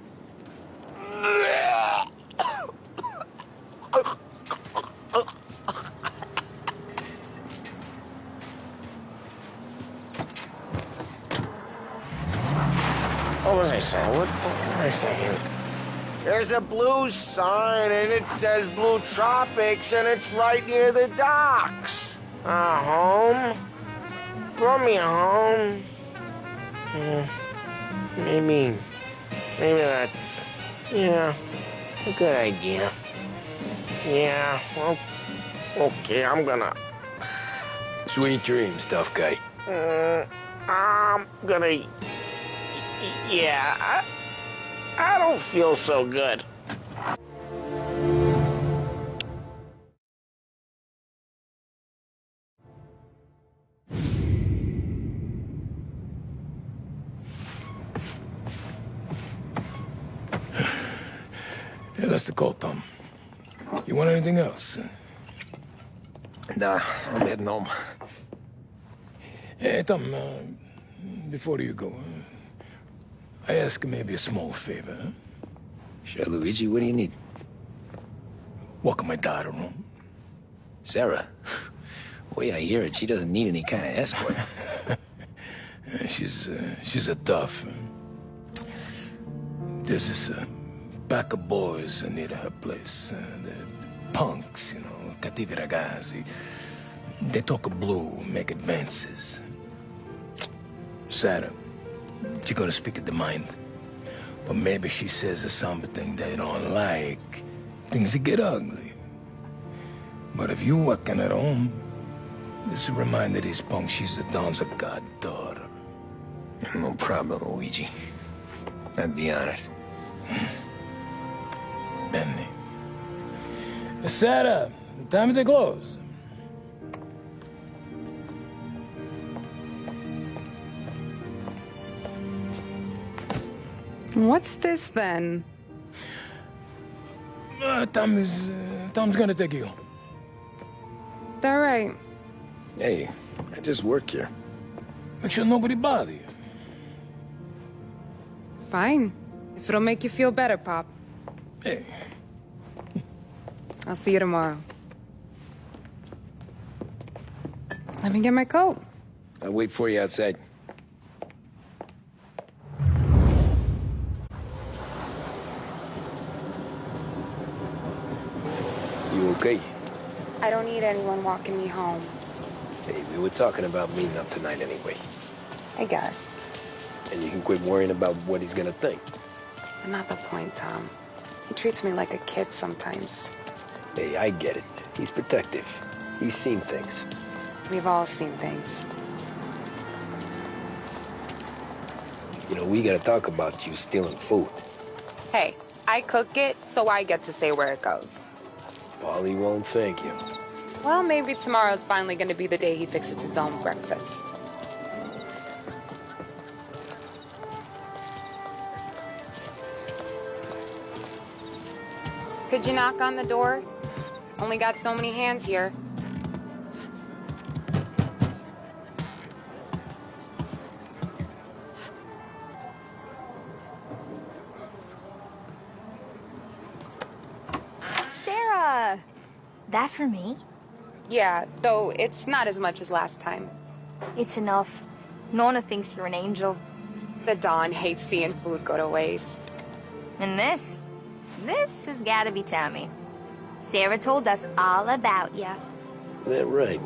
What was I saying? What was I saying? There's a blue sign and it says Blue Tropics and it's right near the docks. Home? Brought me home. Maybe that's, yeah, a good idea. Yeah, well, okay, I'm gonna... Sweet dreams, tough guy. I'm gonna... Yeah, I don't feel so good. That's the call, Tom. You want anything else? Nah, I'm heading home. Hey, Tom, before you go, I ask maybe a small favor, huh? Sure, Luigi, what do you need? Walk my daughter home. Sarah? The way I hear it, she doesn't need any kind of escort. She's a tough. There's this pack of boys near her place. They're punks, you know, cattivi ragazzi. They talk blue, make advances. Sarah, she's gonna speak at the mind. But maybe she says something they don't like. Things get ugly. But if you walking at home, this will remind these punks she's the Don's goddaughter. No problem, Luigi. I'd be honored. Benny. Sarah, time to close. What's this then? Tom's gonna take you. All right. Hey, I just work here. Make sure nobody bother you. Fine. If it'll make you feel better, Pop. Hey. I'll see you tomorrow. Let me get my coat. I'll wait for you outside. You okay? I don't need anyone walking me home. Hey, we were talking about meeting up tonight anyway. I guess. And you can quit worrying about what he's gonna think. Not the point, Tom. He treats me like a kid sometimes. Hey, I get it. He's protective. He's seen things. We've all seen things. You know, we gotta talk about you stealing food. Hey, I cook it, so I get to say where it goes. Paulie won't thank you. Well, maybe tomorrow's finally gonna be the day he fixes his own breakfast. Could you knock on the door? Only got so many hands here. Sarah! That for me? Yeah, though it's not as much as last time. It's enough. Nona thinks you're an angel. The Don hates seeing food go to waste. And this has gotta be Tommy. Sarah told us all about ya. That right?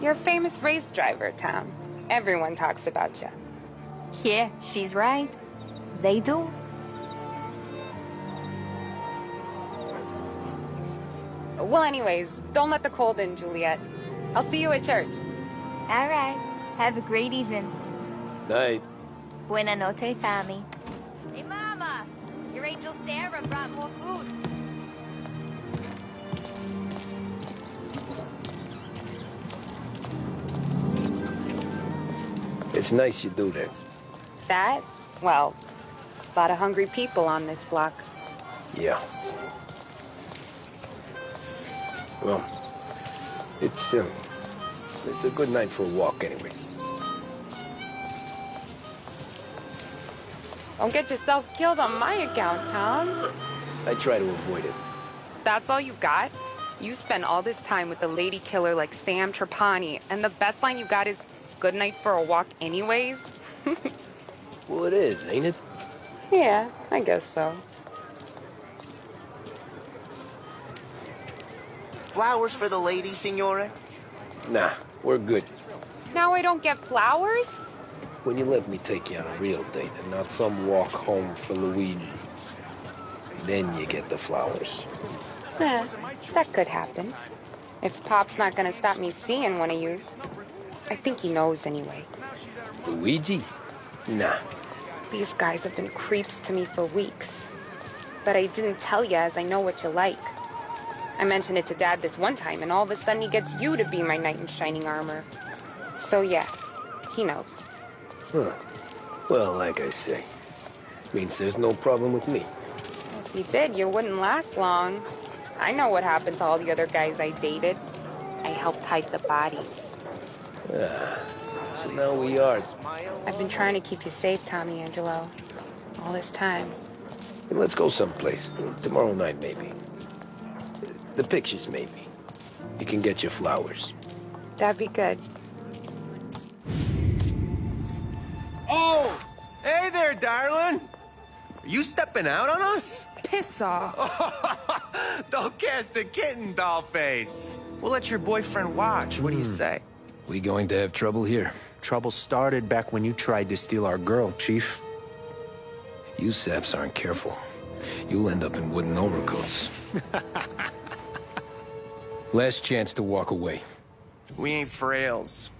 You're a famous race driver, Tom. Everyone talks about you. Yeah, she's right. They do. Well, anyways, don't let the cold in, Juliet. I'll see you at church. All right. Have a great evening. Night. Buena noche, Tommy. Hey, Mama! Your angel Sarah brought more food. It's nice you do that. That? Well, a lot of hungry people on this block. Yeah. Well, it's a good night for a walk anyway. Don't get yourself killed on my account, Tom. I try to avoid it. That's all you got? You spend all this time with a lady killer like Sam Trapani, and the best line you got is, "Good night for a walk anyways"? Well, it is, ain't it? Yeah, I guess so. Flowers for the lady, Signore? Nah, we're good. Now I don't get flowers? When you let me take you on a real date and not some walk home for Luigi, then you get the flowers. Eh, that could happen. If Pop's not gonna stop me seeing one of yous. I think he knows anyway. Luigi? Nah. These guys have been creeps to me for weeks. But I didn't tell you as I know what you like. I mentioned it to Dad this one time, and all of a sudden he gets you to be my knight in shining armor. So yeah, he knows. Huh. Well, like I say, means there's no problem with me. You did. You wouldn't last long. I know what happened to all the other guys I dated. I helped hide the bodies. So now we are. I've been trying to keep you safe, Tommy Angelo. All this time. Let's go someplace. Tomorrow night, maybe. The pictures, maybe. You can get your flowers. That'd be good. Oh! Hey there, darling! Are you stepping out on us? Piss off. Don't cast a kitten, dollface. We'll let your boyfriend watch. What do you say? We going to have trouble here? Trouble started back when you tried to steal our girl, Chief. You saps aren't careful. You'll end up in wooden overcoats. Last chance to walk away. We ain't frails.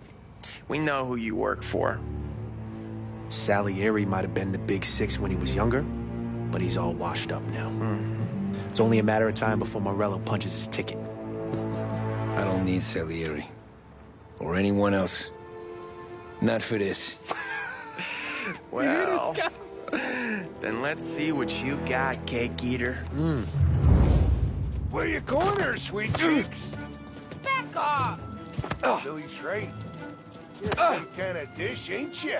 We know who you work for. Salieri might have been the big six when he was younger, but he's all washed up now. It's only a matter of time before Morello punches his ticket. I don't need Salieri. Or anyone else. Not for this. Well, then let's see what you got, cake eater. Where you going there, sweet cheeks? Back off! Billy Trey. You're some kind of dish, ain't you?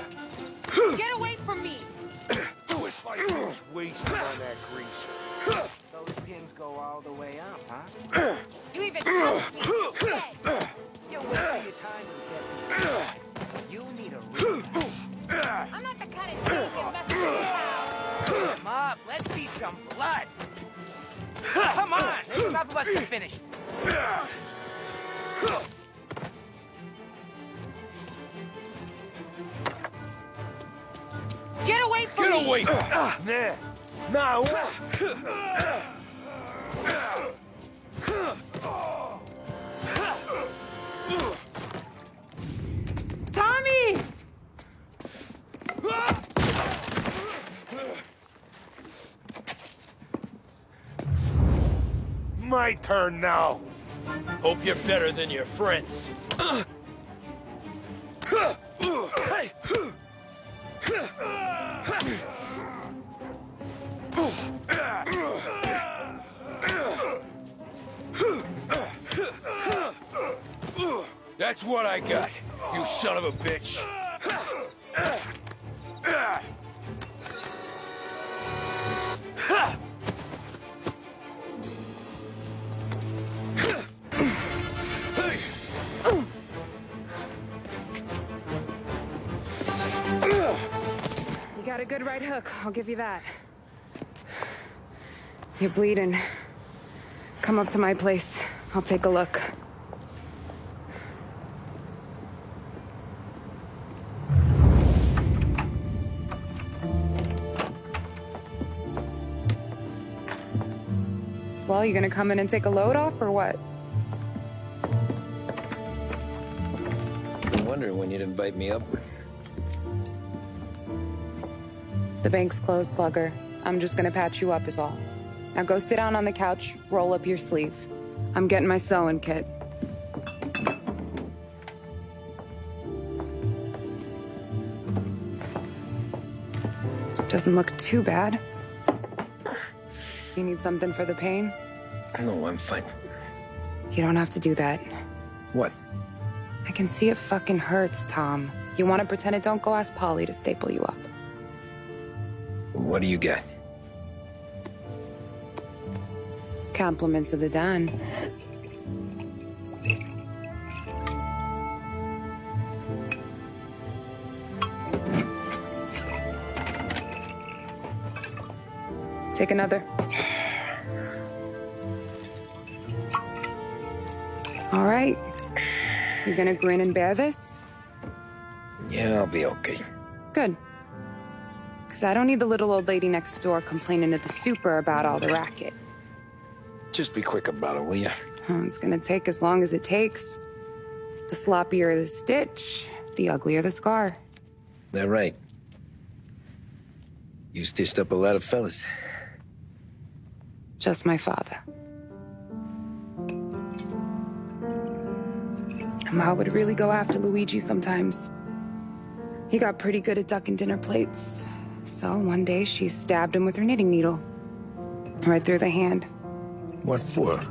Get away from me! It's like he was wasted on that greaser. Those pins go all the way up, huh? You even touched me! Dead. You're wasting your time with that. You need a rebound. I'm not the kind of dude you mess with. Come up, let's see some blood. Come on, there's enough of us to finish. Get away from me! Get away! Now! Tommy! My turn now. Hope you're better than your friends. That's what I got, you son of a bitch. You got a good right hook, I'll give you that. You're bleeding. Come up to my place. I'll take a look. Well, you gonna come in and take a load off, or what? I'm wondering when you'd invite me up. The bank's closed, Slugger. I'm just gonna patch you up is all. Now go sit down on the couch, roll up your sleeve. I'm getting my sewing kit. Doesn't look too bad. You need something for the pain? No, I'm fine. You don't have to do that. What? I can see it fucking hurts, Tom. You want to pretend it don't go ask Polly to staple you up. What do you got? Compliments of the Don. Take another. All right. You gonna grin and bear this? Yeah, I'll be okay. Good. Because I don't need the little old lady next door complaining to the super about all the racket. Just be quick about it, will ya? It's gonna take as long as it takes. The sloppier the stitch, the uglier the scar. That right. You stitched up a lot of fellas. Just my father. Ma would really go after Luigi sometimes. He got pretty good at ducking dinner plates. So one day she stabbed him with her knitting needle. Right through the hand. What for?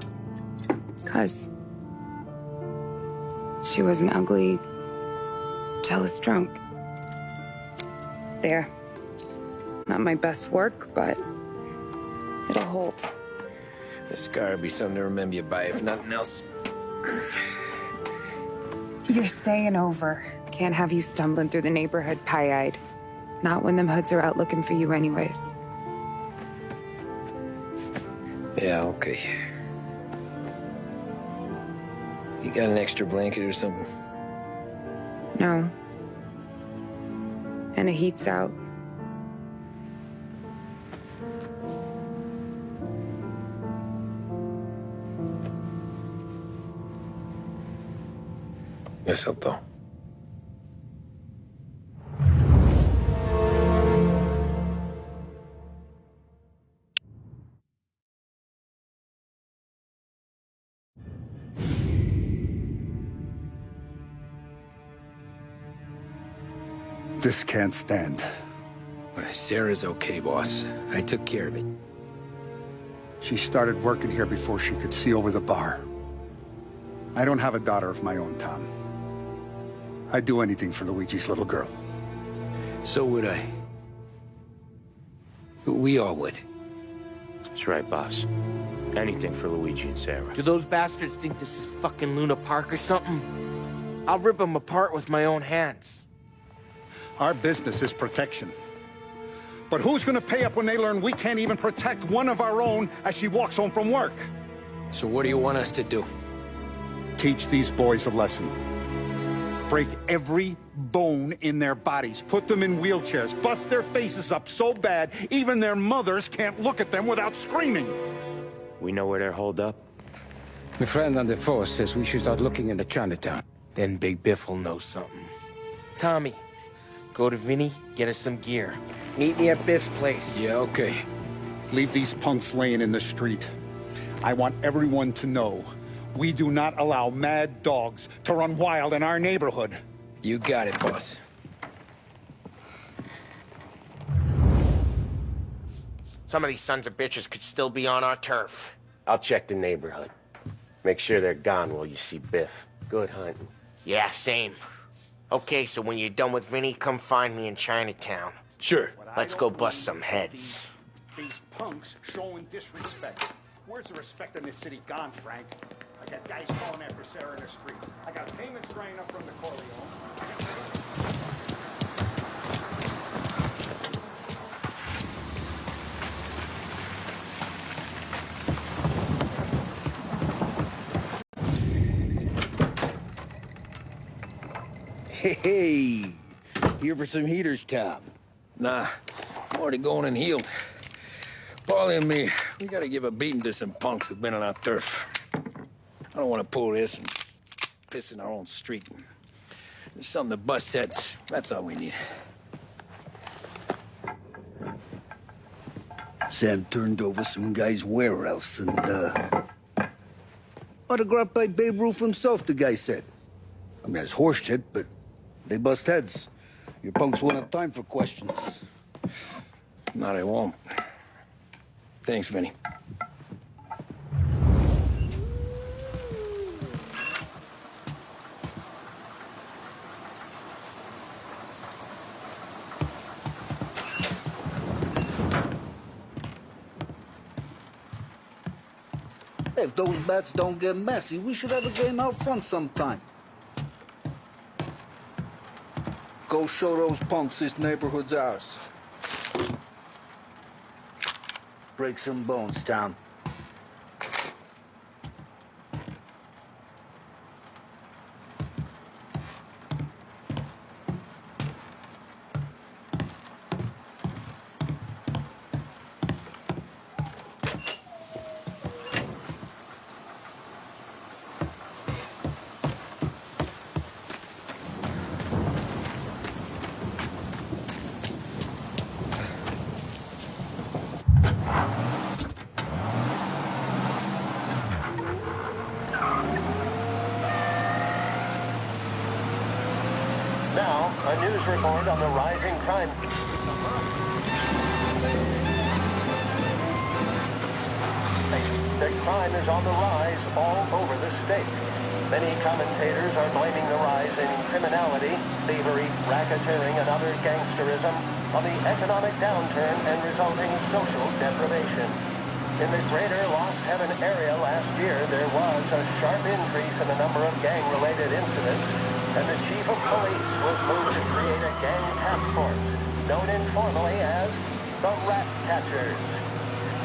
'Cause she was an ugly, jealous drunk. There. Not my best work, but it'll hold. The scar will be something to remember you by, if nothing else. You're staying over. Can't have you stumbling through the neighborhood pie-eyed. Not when them hoods are out looking for you anyways. Yeah, okay. You got an extra blanket or something? No. And the heat's out. Yes, I'll go. This can't stand. Sarah's okay, boss. I took care of it. She started working here before she could see over the bar. I don't have a daughter of my own, Tom. I'd do anything for Luigi's little girl. So would I. We all would. That's right, boss. Anything for Luigi and Sarah. Do those bastards think this is fucking Luna Park or something? I'll rip them apart with my own hands. Our business is protection. But who's gonna pay up when they learn we can't even protect one of our own as she walks home from work? So what do you want us to do? Teach these boys a lesson. Break every bone in their bodies. Put them in wheelchairs. Bust their faces up so bad, even their mothers can't look at them without screaming. We know where they're holed up? My friend on the force says we should start looking into Chinatown. Then Big Biff will know something. Tommy, go to Vinny, get us some gear. Meet me at Biff's place. Yeah, okay. Leave these punks laying in the street. I want everyone to know we do not allow mad dogs to run wild in our neighborhood. You got it, boss. Some of these sons of bitches could still be on our turf. I'll check the neighborhood. Make sure they're gone while you see Biff. Good hunting. Yeah, same. Okay, so when you're done with Vinny, come find me in Chinatown. Sure. Let's go bust some heads. These punks showing disrespect. Where's the respect in this city gone, Frank? I got guys calling after Sarah in the street. I got payments drying up from the Corleone. Hey, here for some heaters, Tom? Nah, I'm already going and healed. Paulie and me, we gotta give a beating to some punks who've been on our turf. I don't want to pull this and piss in our own street. There's something to bust heads. That's all we need. Sam turned over some guy's warehouse and, autographed by Babe Ruth himself, the guy said. I mean, it's horse shit, but they bust heads. Your punks won't have time for questions. Not I won't. Thanks, Vinny. If those bats don't get messy, we should have a game out front sometime. Go show those punks this neighborhood's ours. Break some bones, Tom. Now, a news report on the rising crime. crime is on the rise all over the state. Many commentators are blaming the rise in criminality, thievery, racketeering, and other gangsterism on the economic downturn and resulting social deprivation. In the greater Lost Heaven area last year, there was a sharp increase in the number of gang-related incidents, and the chief of police was moved to create a gang task force, known informally as the Rat Catchers.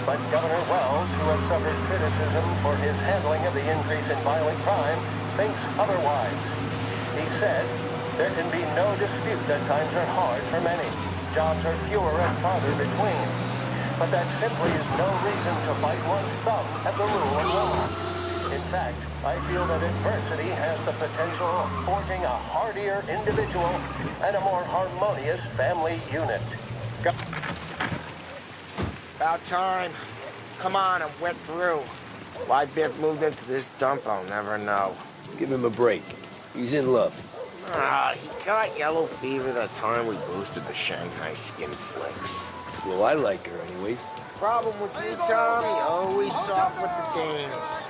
But Governor Wells, who has suffered criticism for his handling of the increase in violent crime, thinks otherwise. He said, "There can be no dispute that times are hard for many. Jobs are fewer and farther between. But that simply is no reason to bite one's thumb at the rule of law. In fact, I feel that adversity has the potential of forging a hardier individual and a more harmonious family unit." About time. Come on, I'm wet through. Why Biff moved into this dump, I'll never know. Give him a break. He's in love. He got yellow fever that time we boosted the Shanghai skin flicks. Well, I like her anyways. Problem with you, Tommy, always soft with the dames.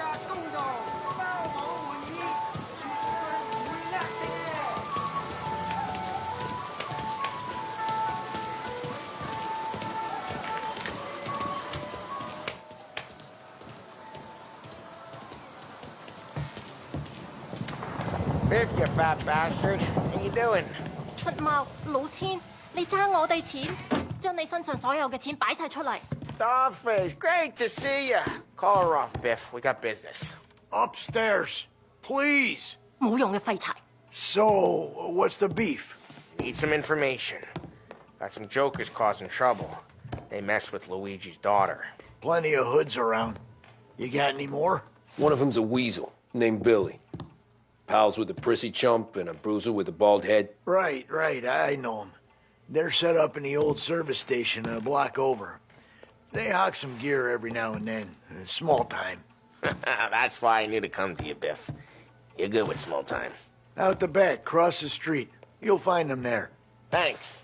Biff, you fat bastard. How you doing? 出貓老千，你爭我哋錢，將你身上所有嘅錢擺晒出嚟。Dollface, great to see you. Call her off, Biff. We got business. Upstairs, please. 冇用嘅廢柴。So, what's the beef? Need some information. Got some jokers causing trouble. They messed with Luigi's daughter. Plenty of hoods around. You got any more? One of them's a weasel named Billy. Pals with a prissy chump and a bruiser with a bald head. Right, I know them. They're set up in the old service station a block over. They hawk some gear every now and then. Small time. That's why I knew to come to you, Biff. You're good with small time. Out the back, cross the street. You'll find them there. Thanks.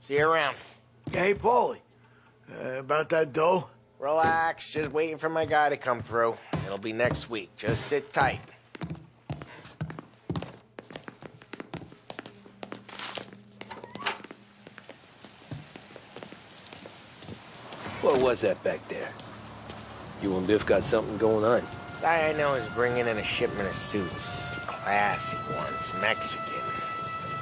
See you around. Hey, Paulie. About that dough? Relax. Just waiting for my guy to come through. It'll be next week. Just sit tight. What was that back there? You and Biff got something going on. Guy I know is bringing in a shipment of suits. Classy ones, Mexican.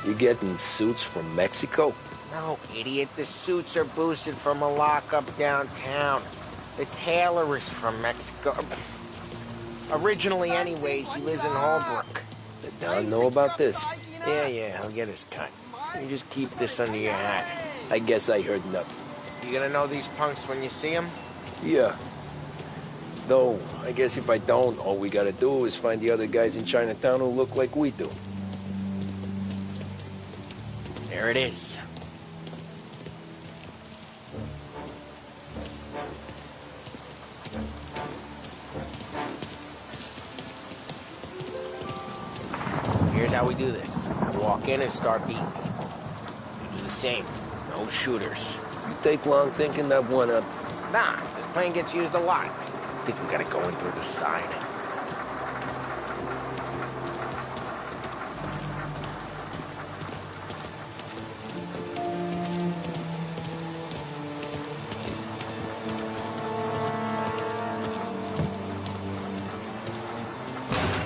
You getting suits from Mexico? No, idiot. The suits are boosted from a lockup downtown. The tailor is from Mexico. Originally, anyways, he lives in Holbrook. Did Don know about this? Yeah, he'll get his cut. You just keep this under your hat. I guess I heard nothing. You gonna know these punks when you see them? Yeah. Though, I guess if I don't, all we gotta do is find the other guys in Chinatown who look like we do. There it is. Here's how we do this. I walk in and start beating. You do the same. No shooters. You take long thinking that one up. Nah, this plane gets used a lot. I think we gotta go in through the side.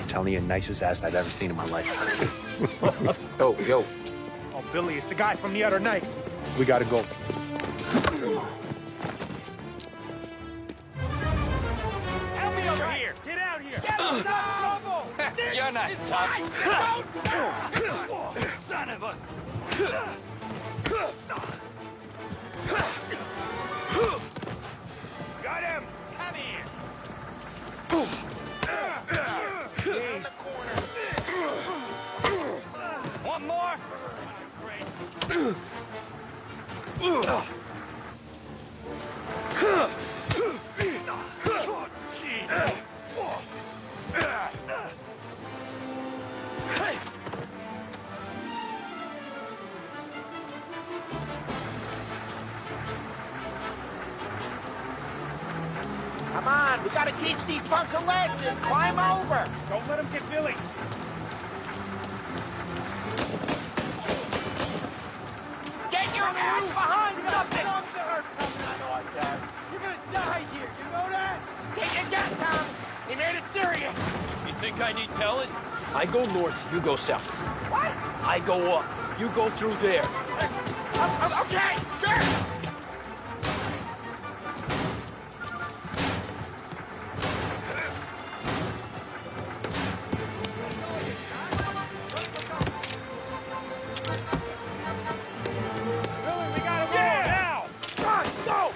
I'm telling you, nicest ass I've ever seen in my life. Yo. Oh, Billy, it's the guy from the other night. We gotta go. Help me over here! Get out here! Get out! Trouble! You're not tough. Son of a... Got him! Come here! One more? Great. Come on, we gotta teach these punks a lesson. Climb over. Don't let him get Billy. Get your ass behind something. You're gonna die here, you know that? Take it down, Tom. He made it serious. You think I need telling? I go north, you go south. What? I go up, you go through there. Okay, sure. Billy, we gotta roll now! Run, go!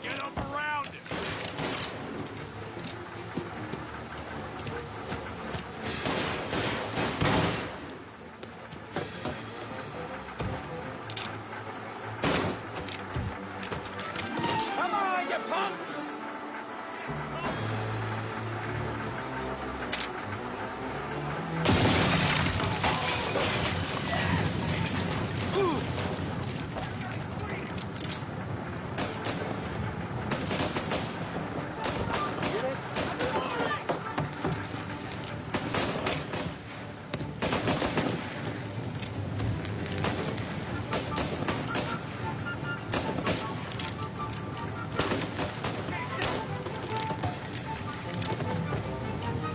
Get up around it! Come on, you punks!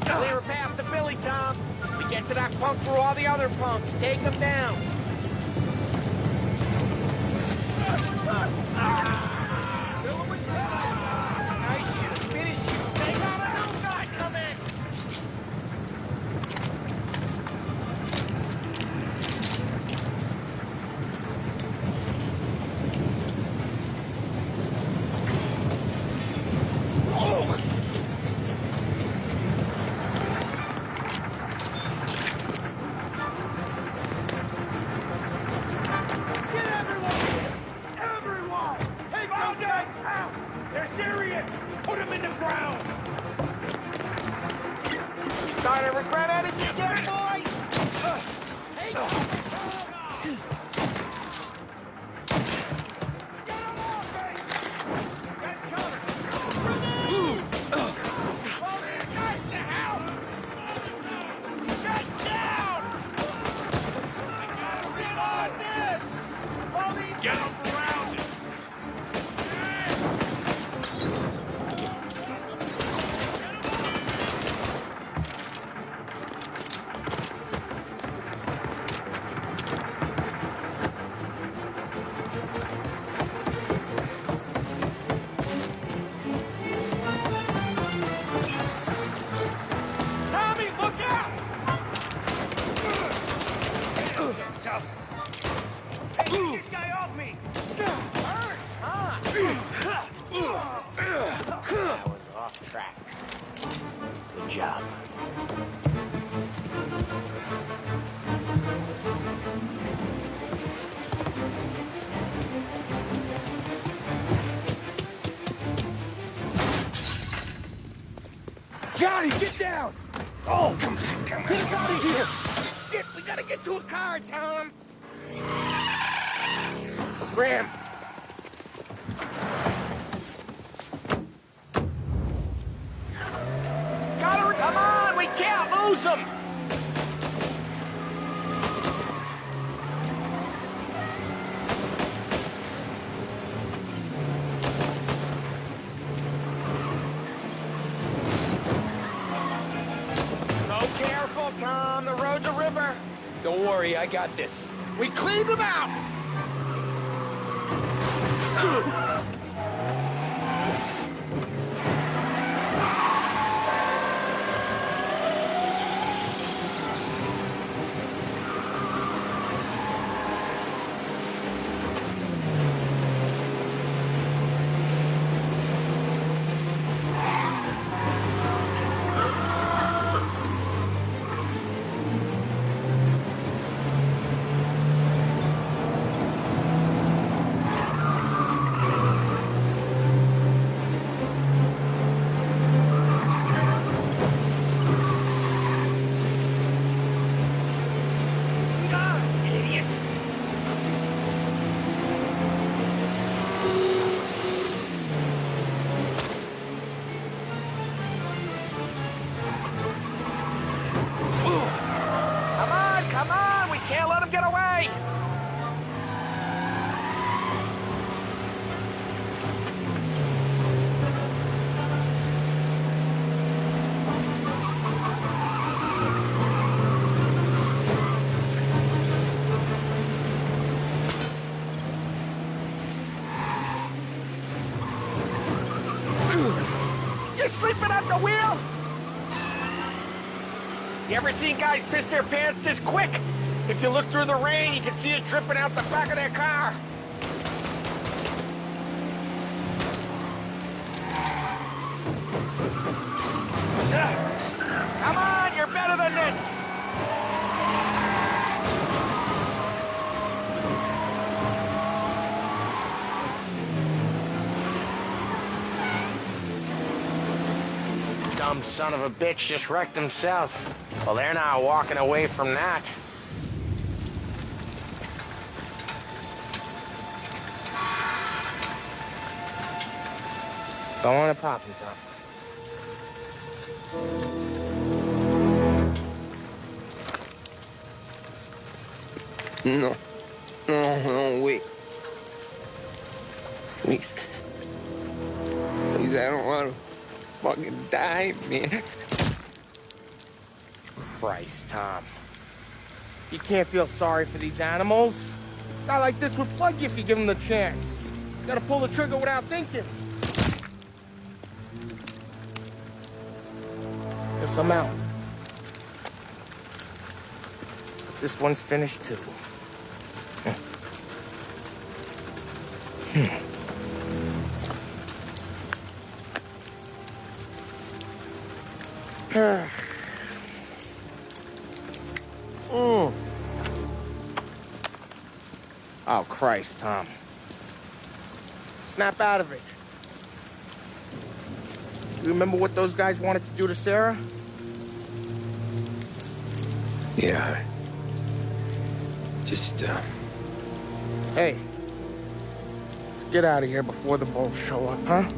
Clear a path to Billy, Tom. We get to that punk through all the other punks. Take him down. Nice shoot. Finish you. They got a new guy coming. Get everyone! Everyone! Take those guys out! They're serious! Put them in the ground! You starting to regret anything yet, boys? Get them around it! Tommy, look out! Tough. Hey, get this guy off me! Hurts, huh? That was off track. Good job. Johnny, get down! Oh, come on. Get us out of here! Shit, we gotta get to a car, Tom! Scram! Come on, we can't lose him! So careful, Tom. The road's a river. Don't worry, I got this. We cleaned him out! You ever seen guys piss their pants this quick? If you look through the rain, you can see it dripping out the back of their car. Come on, you're better than this! Dumb son of a bitch just wrecked himself. Well, they're not walking away from that. Go on and pop him, Tom. No. No, wait. Please. Please, I don't want to fucking die, man. Christ, Tom. You can't feel sorry for these animals. A guy like this would plug you if you give him the chance. You gotta pull the trigger without thinking. Guess I'm out. This one's finished too. Oh, Christ, Tom. Snap out of it. You remember what those guys wanted to do to Sarah? Yeah. Just, Hey. Let's get out of here before the bulls show up, huh?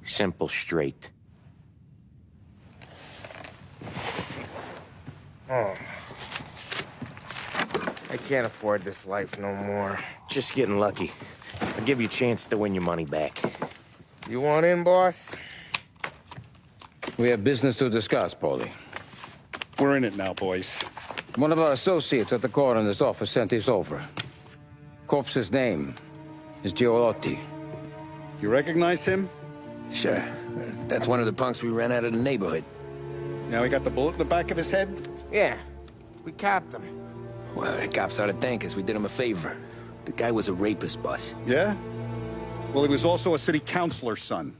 Simple, straight. Oh. I can't afford this life no more. Just getting lucky. I'll give you a chance to win your money back. You want in, boss? We have business to discuss, Paulie. We're in it now, boys. One of our associates at the coroner's office sent this over. Corpse's name is Giolotti. You recognize him? Sure. That's one of the punks we ran out of the neighborhood. Now he got the bullet in the back of his head? Yeah. We capped him. Well, the cops ought to thank us. We did him a favor. The guy was a rapist, boss. Yeah? Well, he was also a city councilor's son.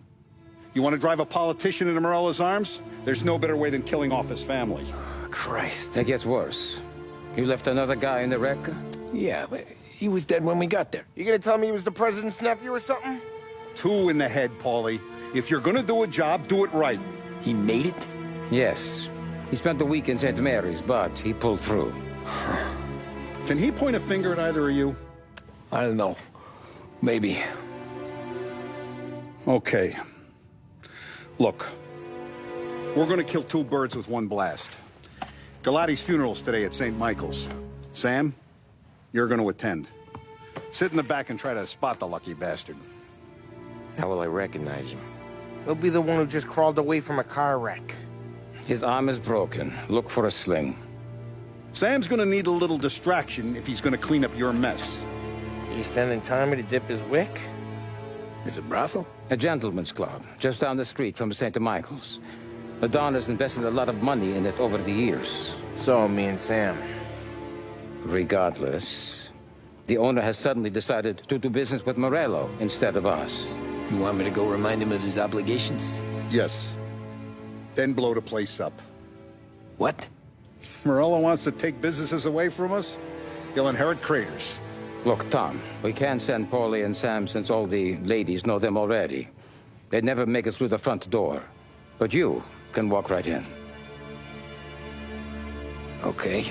You want to drive a politician into Morella's arms? There's no better way than killing off his family. Christ. It gets worse. You left another guy in the wreck? Yeah, but he was dead when we got there. You gonna tell me he was the president's nephew or something? 2 in the head, Paulie. If you're gonna do a job, do it right. He made it? Yes. He spent the week in St. Mary's, but he pulled through. Can he point a finger at either of you? I don't know. Maybe. Okay. Look. We're gonna kill 2 birds with 1 blast. Galati's funeral's today at St. Michael's. Sam, you're gonna attend. Sit in the back and try to spot the lucky bastard. How will I recognize him? He'll be the one who just crawled away from a car wreck. His arm is broken. Look for a sling. Sam's gonna need a little distraction if he's gonna clean up your mess. You sending Tommy to dip his wick? It's a brothel? A gentleman's club, just down the street from St. Michael's. The Don has invested a lot of money in it over the years. So, me and Sam. Regardless, the owner has suddenly decided to do business with Morello instead of us. You want me to go remind him of his obligations? Yes. Then blow the place up. What? Morello wants to take businesses away from us? He'll inherit craters. Look, Tom, we can't send Paulie and Sam since all the ladies know them already. They'd never make it through the front door. But you can walk right in. Okay.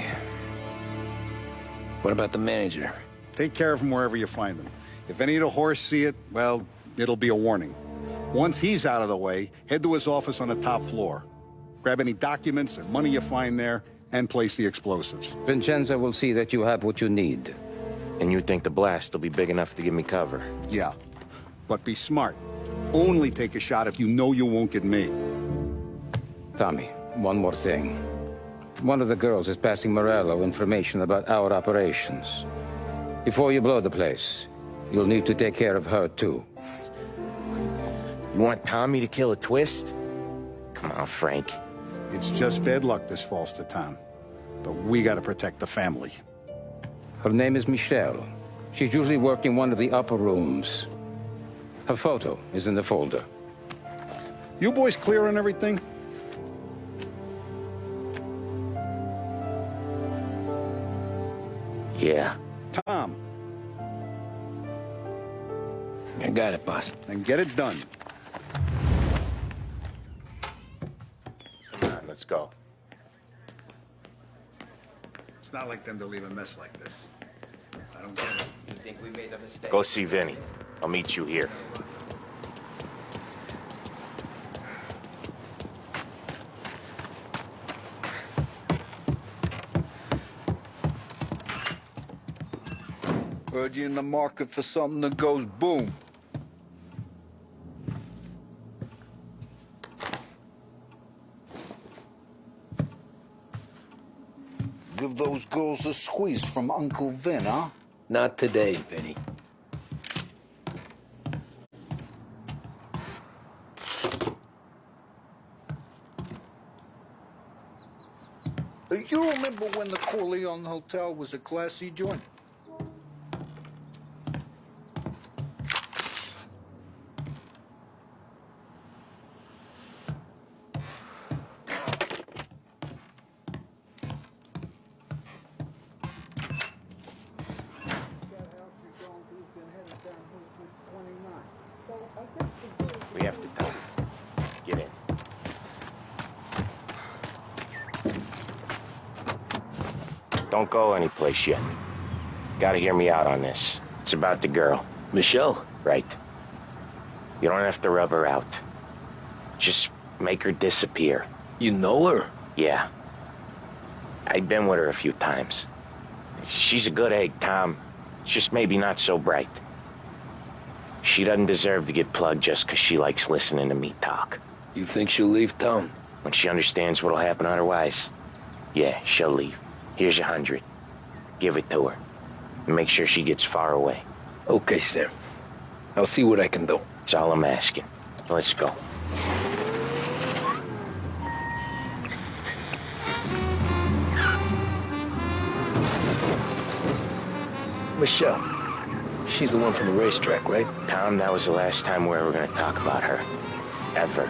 What about the manager? Take care of him wherever you find him. If any of the horse see it, well, it'll be a warning. Once he's out of the way, head to his office on the top floor. Grab any documents and money you find there, and place the explosives. Vincenzo will see that you have what you need. And you think the blast will be big enough to give me cover? Yeah. But be smart. Only take a shot if you know you won't get made. Tommy, one more thing. One of the girls is passing Morello information about our operations. Before you blow the place, you'll need to take care of her, too. You want Tommy to kill a twist? Come on, Frank. It's just bad luck this falls to Tom. But we gotta protect the family. Her name is Michelle. She's usually working one of the upper rooms. Her photo is in the folder. You boys clear on everything? Yeah. Tom. I got it, boss. Then get it done. Come on, let's go. It's not like them to leave a mess like this. I don't get it. You think we made a mistake? Go see Vinny. I'll meet you here. Heard you in the market for something that goes boom. Give those girls a squeeze from Uncle Vin, huh? Not today, Vinny. You remember when the Corleone Hotel was a classy joint? We have to talk. Get in. Don't go anyplace yet. Gotta hear me out on this. It's about the girl. Michelle? Right. You don't have to rub her out. Just make her disappear. You know her? Yeah. I've been with her a few times. She's a good egg, Tom. Just maybe not so bright. She doesn't deserve to get plugged just because she likes listening to me talk. You think she'll leave town? When she understands what'll happen otherwise, yeah, she'll leave. Here's 100. Give it to her. And make sure she gets far away. Okay, Sam. I'll see what I can do. That's all I'm asking. Let's go. Michelle. She's the one from the racetrack, right? Tom, that was the last time we were ever gonna talk about her. Ever.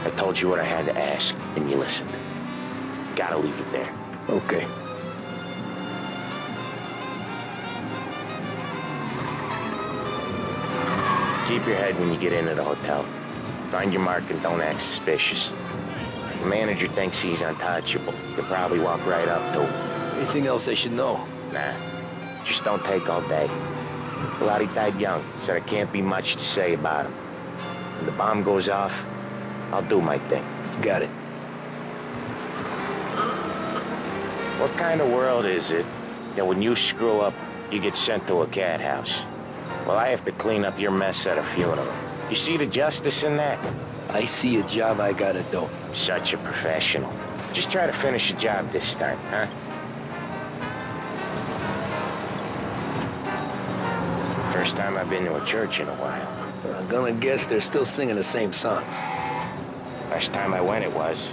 I told you what I had to ask, and you listened. Gotta leave it there. Okay. Keep your head when you get into the hotel. Find your mark and don't act suspicious. The manager thinks he's untouchable. You'll probably walk right up to him. Anything else I should know? Nah. Just don't take all day. Lottie died young, so there can't be much to say about him. When the bomb goes off, I'll do my thing. Got it. What kind of world is it that when you screw up, you get sent to a cat house? Well, I have to clean up your mess at a funeral. You see the justice in that? I see a job I gotta do. Such a professional. Just try to finish the job this time, huh? First time I've been to a church in a while. I'm gonna guess they're still singing the same songs. Last time I went, it was.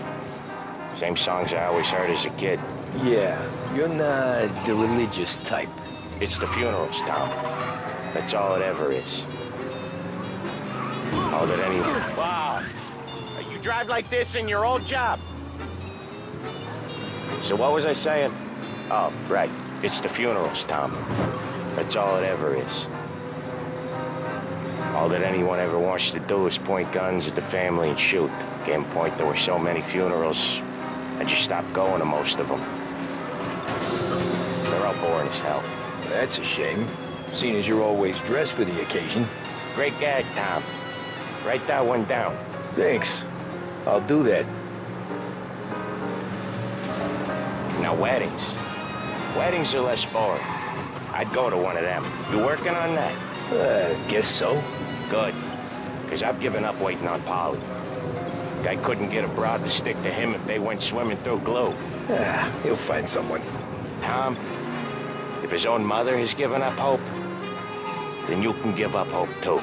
Same songs I always heard as a kid. Yeah, you're not the religious type. It's the funerals, Tom. That's all it ever is. All that anyone... Wow. You drive like this in your old job. So what was I saying? Oh, right. It's the funerals, Tom. That's all it ever is. All that anyone ever wants to do is point guns at the family and shoot. Came a point there were so many funerals, I just stopped going to most of them. They're all boring as hell. That's a shame, seeing as you're always dressed for the occasion. Great gag, Tom. Write that one down. Thanks. I'll do that. Now, weddings. Weddings are less boring. I'd go to one of them. You working on that? Guess so. Good. Because I've given up waiting on Polly. Guy couldn't get a broad to stick to him if they went swimming through glue. He'll find someone. Tom, if his own mother has given up hope, then you can give up hope too.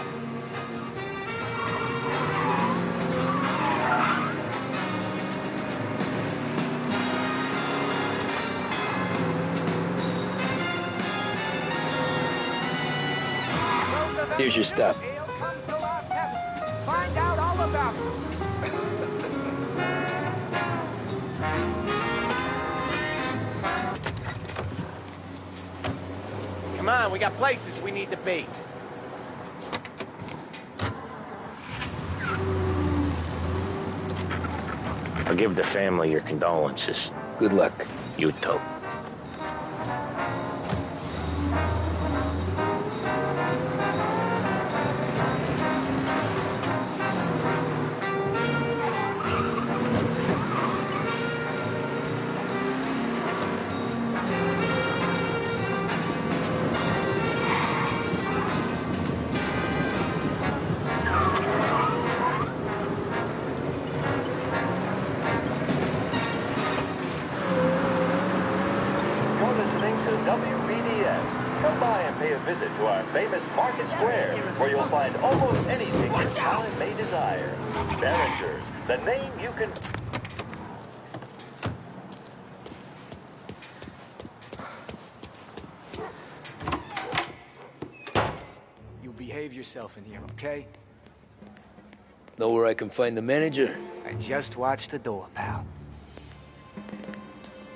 Here's your stuff. Find out all about it. Come on, we got places we need to be. I'll give the family your condolences. Good luck. You too. WBDS. Come by and pay a visit to our famous Market Square, where you'll find almost anything your talent may desire. Derringers, the name you can... You behave yourself in here, okay? Know where I can find the manager? I just watched the door, pal.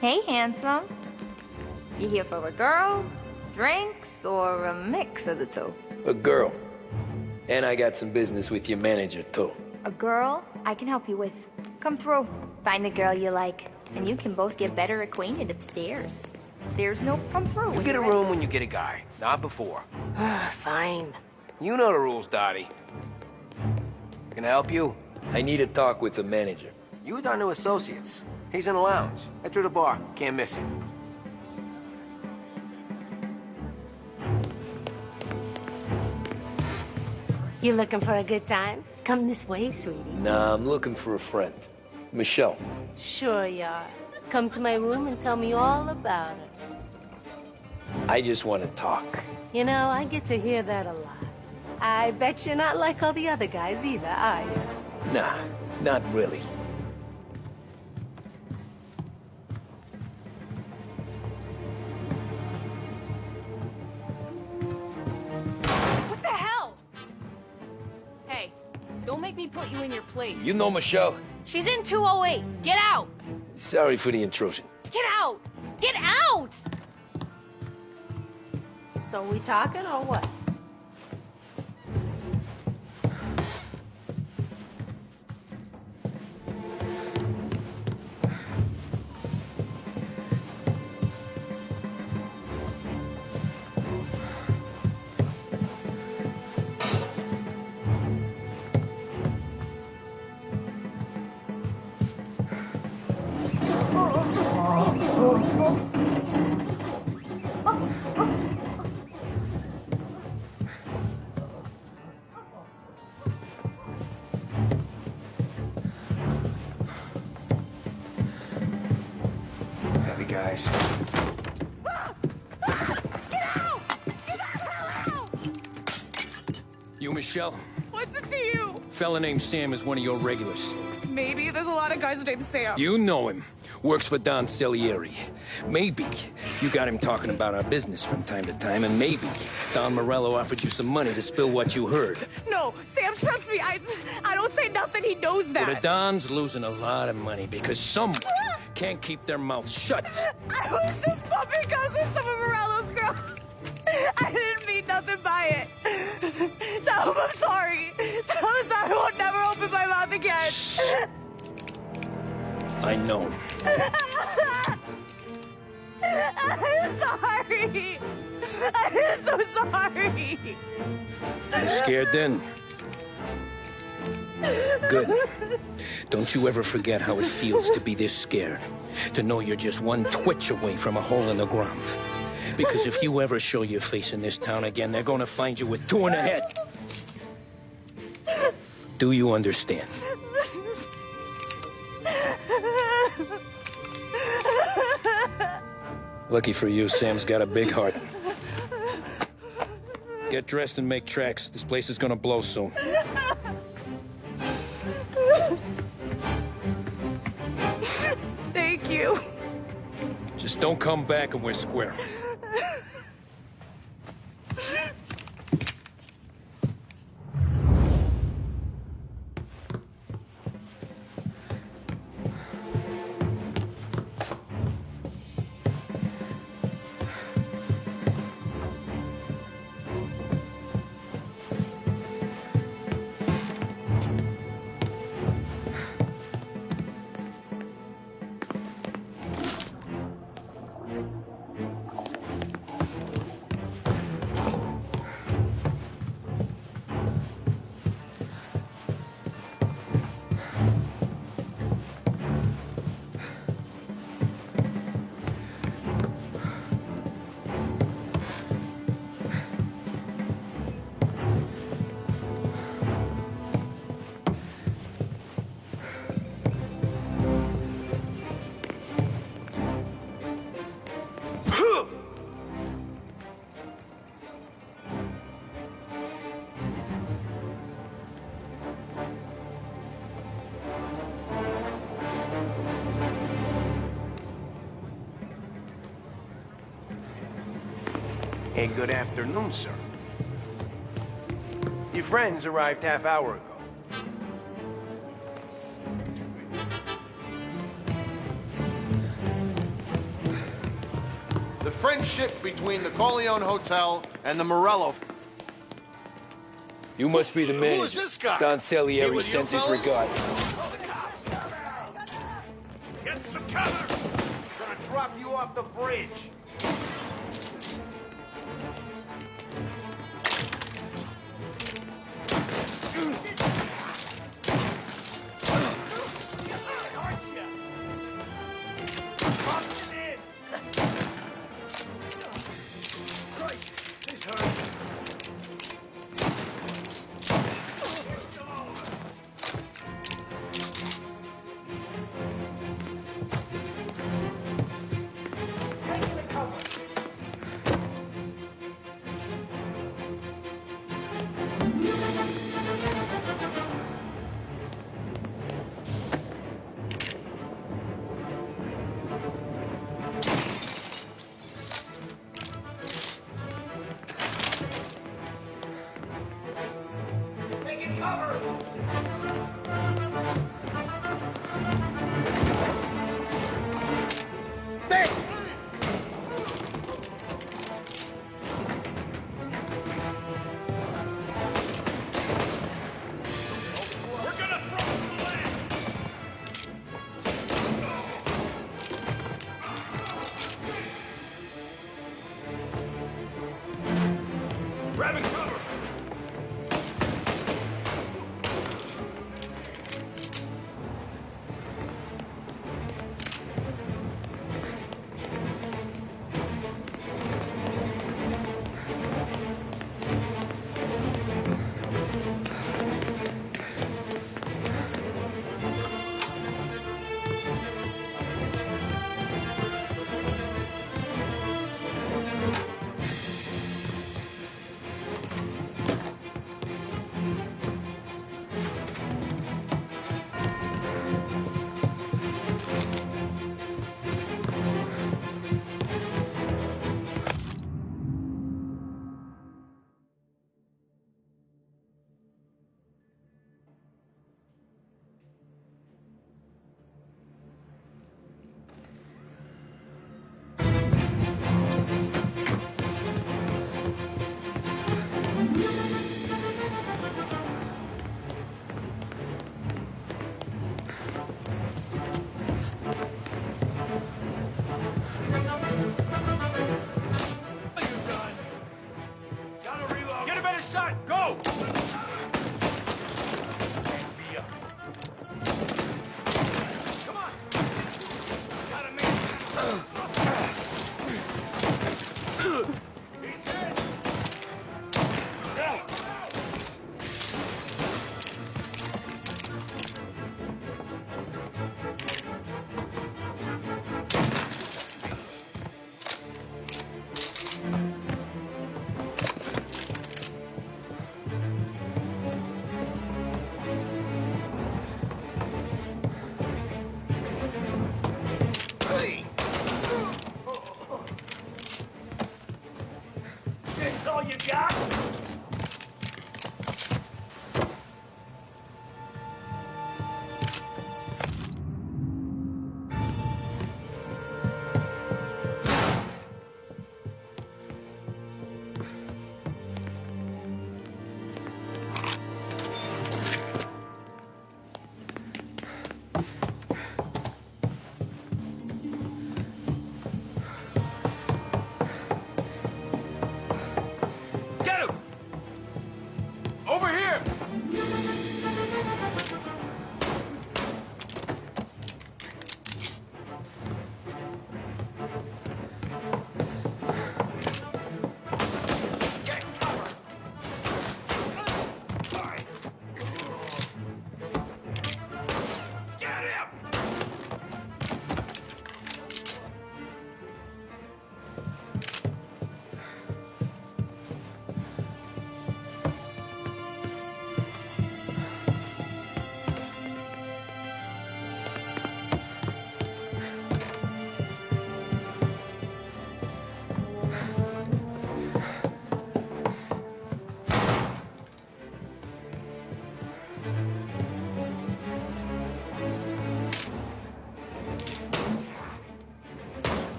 Hey, handsome. You here for a girl, drinks, or a mix of the two? A girl. And I got some business with your manager, too. A girl I can help you with. Come through. Find the girl you like, and you can both get better acquainted upstairs. There's no come through. You get a room when you get a guy, not before. Fine. You know the rules, Dottie. Can I help you? I need to talk with the manager. You down to Associates. He's in the lounge. Head through the bar. Can't miss him. You looking for a good time? Come this way, sweetie. Nah, I'm looking for a friend. Michelle. Sure you are. Come to my room and tell me all about it. I just want to talk. You know, I get to hear that a lot. I bet you're not like all the other guys either, are you? Nah, not really. What the hell? Hey, don't make me put you in your place. You know Michelle? She's in 208. Get out! Sorry for the intrusion. Get out! Get out! So we talking or what? Heavy guys. You, Michelle? What's it to you? Fella named Sam is one of your regulars. Maybe there's a lot of guys named Sam. You know him. Works for Don Celieri. Maybe you got him talking about our business from time to time, and maybe Don Morello offered you some money to spill what you heard. No, Sam, trust me. I don't say nothing. He knows that. Well, the Don's losing a lot of money because someone can't keep their mouth shut. I was just bumping guns with some of Morello's girls. I didn't mean nothing by it. Tell him I'm sorry. Tell him I won't never open my mouth again. I know. I'm sorry. I'm so sorry. You scared then? Good. Don't you ever forget how it feels to be this scared. To know you're just one twitch away from a hole in the ground. Because if you ever show your face in this town again, they're gonna find you with two in the head. Do you understand? Lucky for you, Sam's got a big heart. Get dressed and make tracks. This place is gonna blow soon. Thank you. Just don't come back and we're square. Hey, good afternoon, sir. Your friends arrived half-hour ago. The friendship between the Corleone Hotel and the Morello... You must be the manager. Who is this guy? Don He Salieri with you sends his fellas? regards. Get some cover! Gonna drop you off the bridge.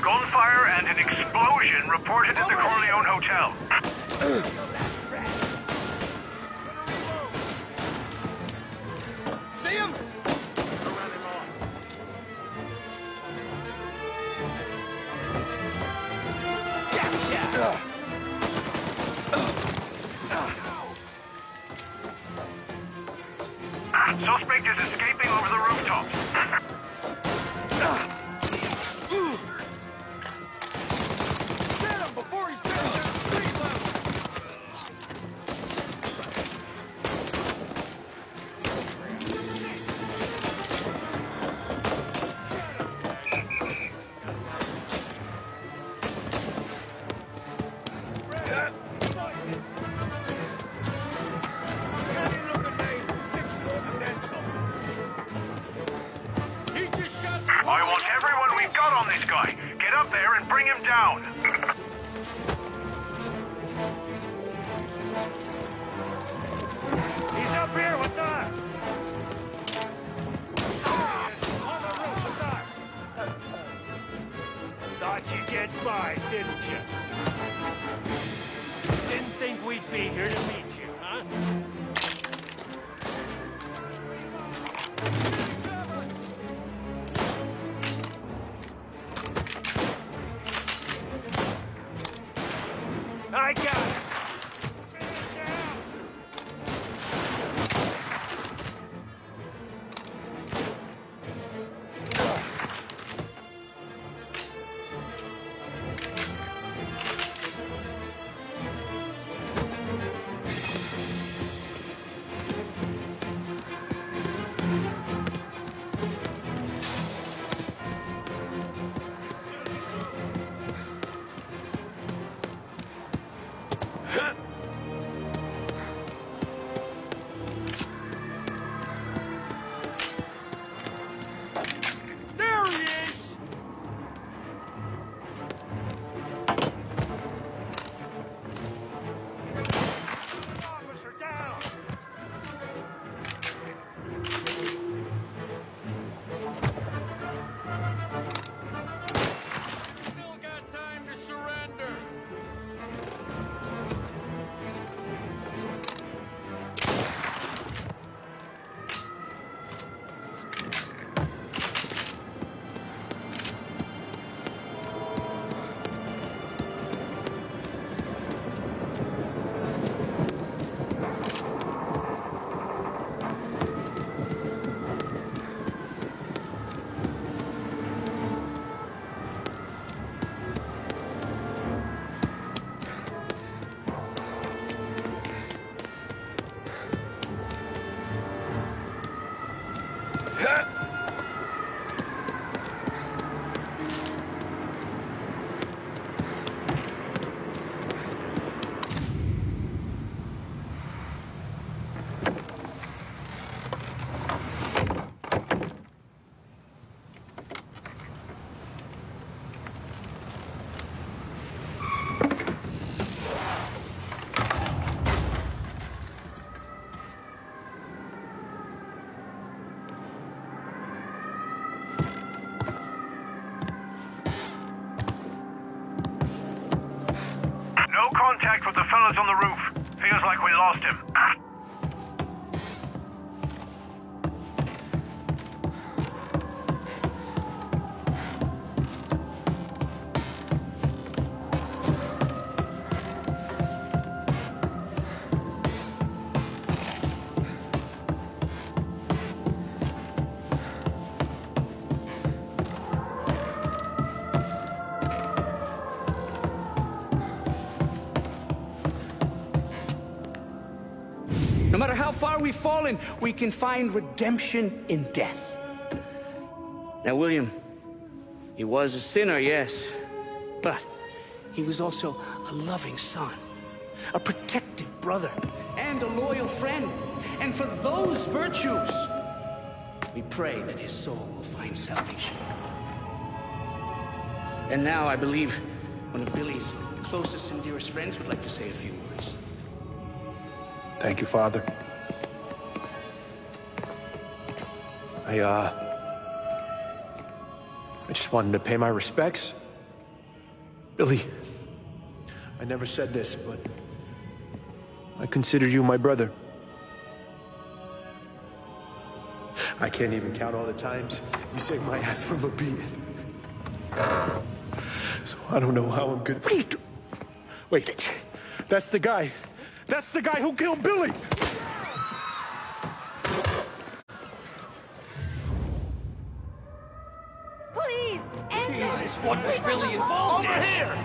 Gunfire and an explosion reported at the Corleone Hotel. See him? Suspect is escaping over the rooftops. Get him before he's down to street level! I want everyone we've got on this guy. Get up there and bring him down. He's up here with us. On the roof with us. Thought you'd get by, didn't you? Didn't think we'd be here to meet you, huh? I got it. fellas on the roof. Feels like we lost him. No matter how far we've fallen, we can find redemption in death. Now, William, he was a sinner, yes, but he was also a loving son, a protective brother, and a loyal friend. And for those virtues, we pray that his soul will find salvation. And now I believe one of Billy's closest and dearest friends would like to say a few words. Thank you, Father. I just wanted to pay my respects. Billy, I never said this, but I consider you my brother. I can't even count all the times you saved my ass from a beating. So I don't know how I'm good. What are you doing? Wait, that's the guy. That's the guy who killed Billy! Please, enter! Jesus, what was really involved Over here?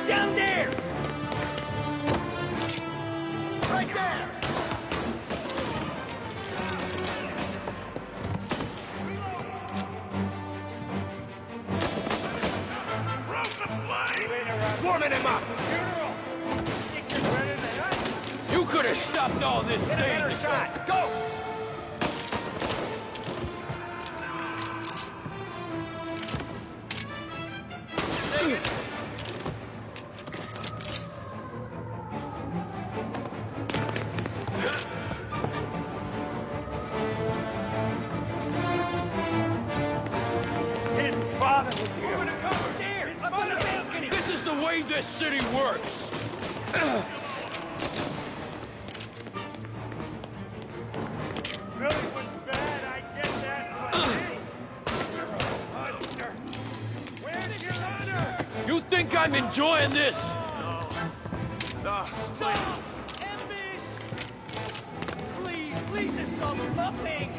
Down there! Right there! Warming him up! You could have stopped all this days ago. Shot! Go! His father was here. We're gonna cover there. Up on the balcony. This is the way this city works. Billy was bad, I get that, but hey, you're a monster. Where did your honor? You think I'm enjoying this? Stop! Ambish! Please, please, there's some nothing!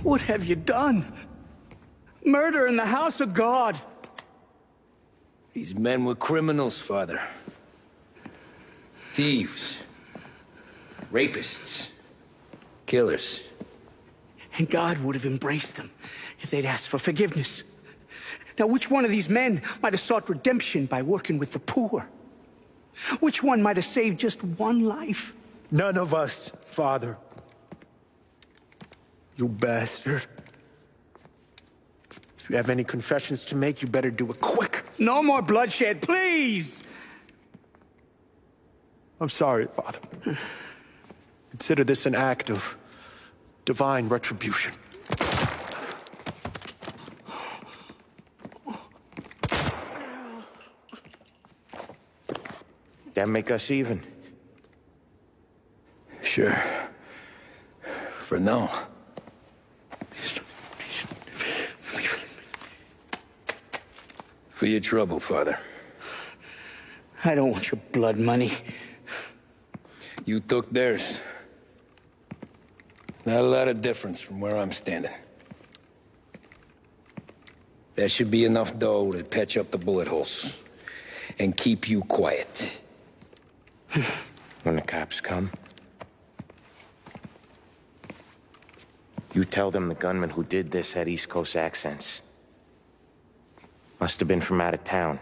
What have you done? Murder in the house of God! These men were criminals, Father. Thieves. Rapists. Killers. And God would have embraced them if they'd asked for forgiveness. Now, which one of these men might have sought redemption by working with the poor? Which one might have saved just one life? None of us, Father. You bastard. If you have any confessions to make, you better do it quick. No more bloodshed, please! I'm sorry, Father. Consider this an act of divine retribution. That make us even? Sure. For now. For your trouble, Father. I don't want your blood money. You took theirs. Not a lot of difference from where I'm standing. That should be enough dough to patch up the bullet holes. And keep you quiet. When the cops come, you tell them the gunman who did this had East Coast accents. Must have been from out of town,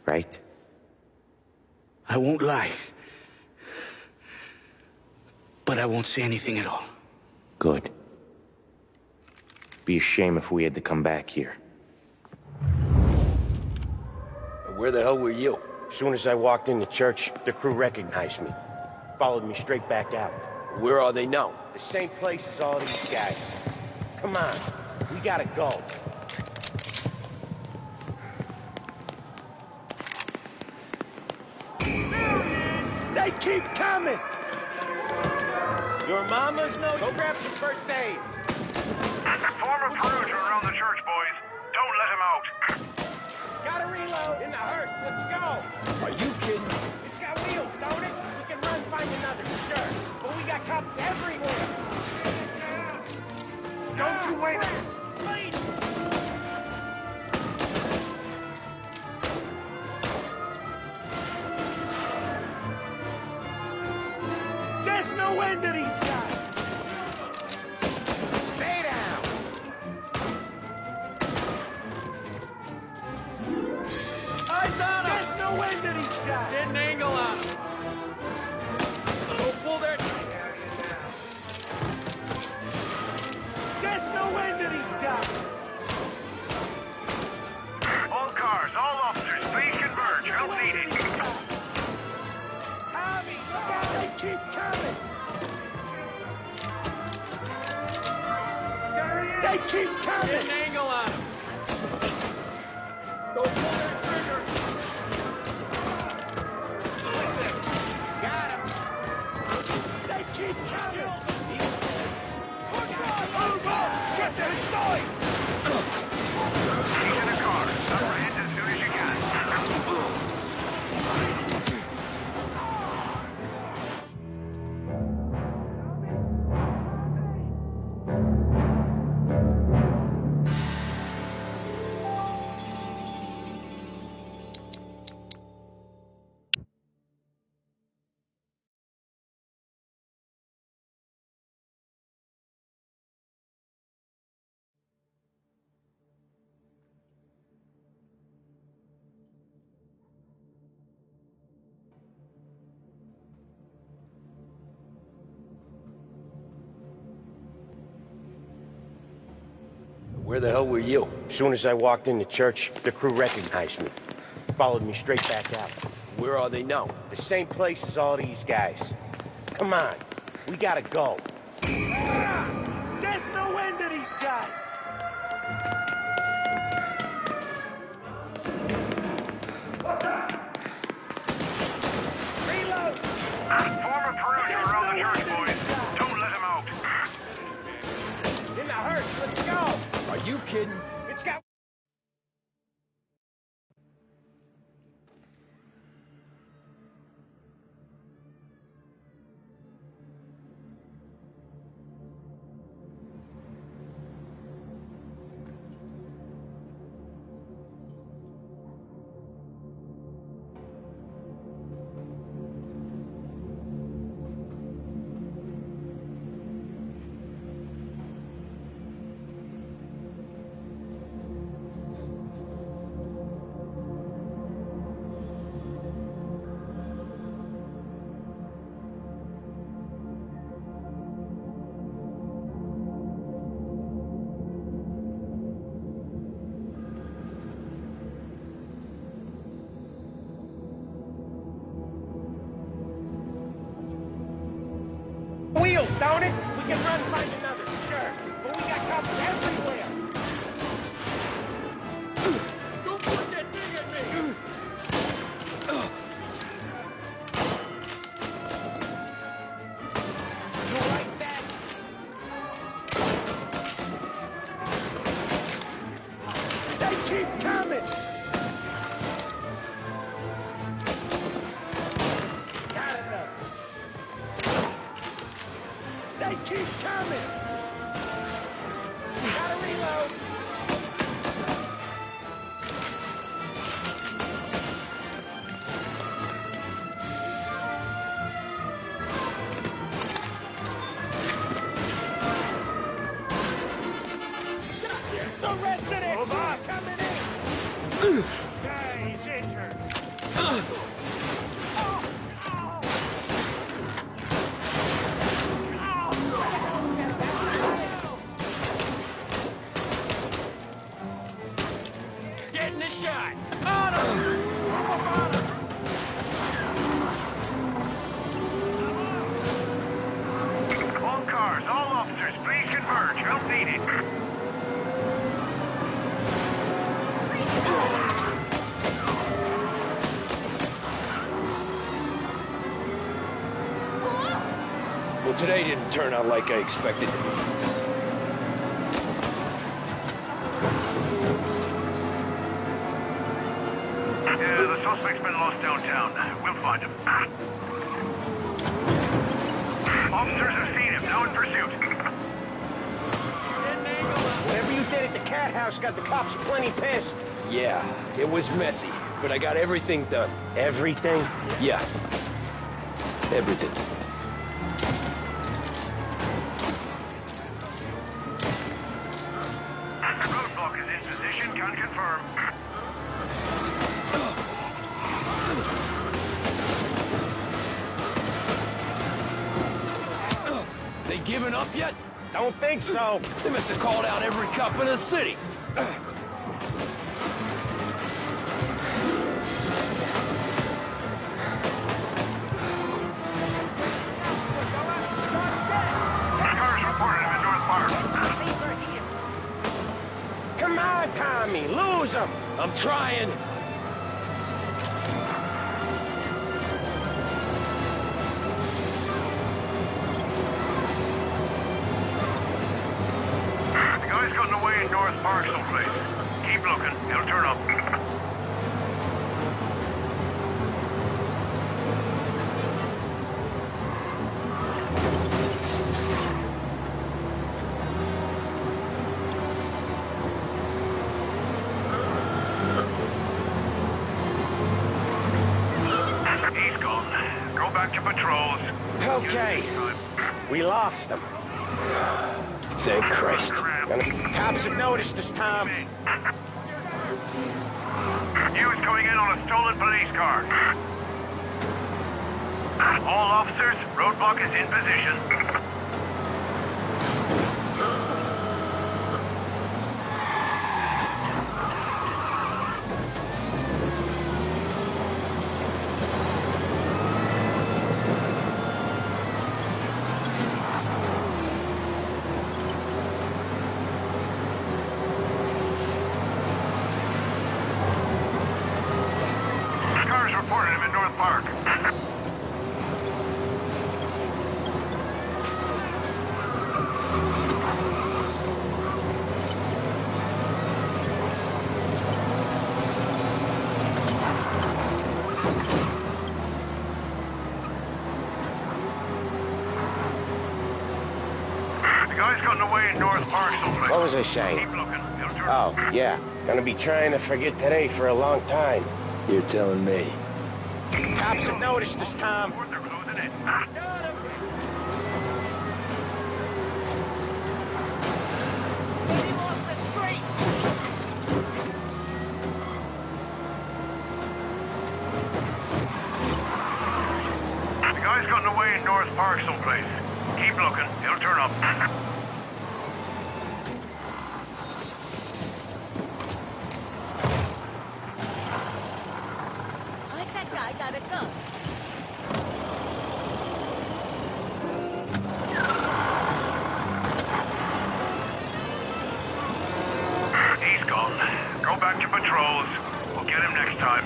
right? I won't lie. But I won't say anything at all. Good. Be a shame if we had to come back here. Where the hell were you? As soon as I walked in the church, the crew recognized me. Followed me straight back out. Where are they now? The same place as all these guys. Come on, we gotta go. They keep coming! Your mamas know. Go grab some first aid. Former crews are around the church, boys. Don't let him out. Gotta reload in the hearse. Let's go. Are you kidding? It's got wheels, don't it? We can run, find another, sure. But we got cops everywhere. Don't you wait. Please. There's no end to these guys. Stay down. Eyes on him! There's no end to these guys. Get an angle on him. Don't pull their... There's no end to these guys. All cars, all officers, please converge. Help needed. Tommy, look out, they keep coming. They keep coming. Get an angle on him. Don't pull their trigger. Got him. They keep coming. Move on. Get their side. He's in a car. Apprehend as soon as you can. Where the hell were you? As soon as I walked in the church, the crew recognized me. Followed me straight back out. Where are they now? The same place as all these guys. Come on, we gotta go. There's no end to these guys. Reload. Former crews are around the church, boys. Don't let him out. In the hearse, let's go. Are you kidding? It's got... Wheels, don't it? We can run, find another, sure. But we got cops everywhere. Don't put that thing at me! You like that? They keep coming. They keep coming! Gotta reload! The rest of it! Move on! Coming in! Guy, he's injured. Getting a shot! On him! All cars, all officers, please converge. Help needed. Well, today didn't turn out like I expected. Yeah, the suspect's been lost downtown. We'll find him. Officers have seen him, now in pursuit. Whatever you did at the cat house got the cops plenty pissed. Yeah, it was messy, but I got everything done. Everything? Yeah. Everything. Roadblock is in position, can confirm. They giving up yet? Don't think so. They must have called out every cop in the city. Cars reported him in North Park. Come on, Tommy, lose him. I'm trying. The guy's gotten away in North Park someplace. Keep looking, he'll turn up. He's gone. Go back to patrols. Okay. We lost him. Thank Christ. Cops have noticed us, Tom. News coming in on a stolen police car. All officers, roadblock is in position. Cars reported him in North Park. The guy's gotten away in North Park someplace. What was I saying? Keep looking. He'll turn Oh, yeah. Gonna be trying to forget today for a long time. You're telling me. Cops have noticed us, Tom. They're closing in. The guy's gotten away in North Park someplace. Keep looking. He'll turn up. Like that guy got a gun. He's gone. Go back to patrols. We'll get him next time.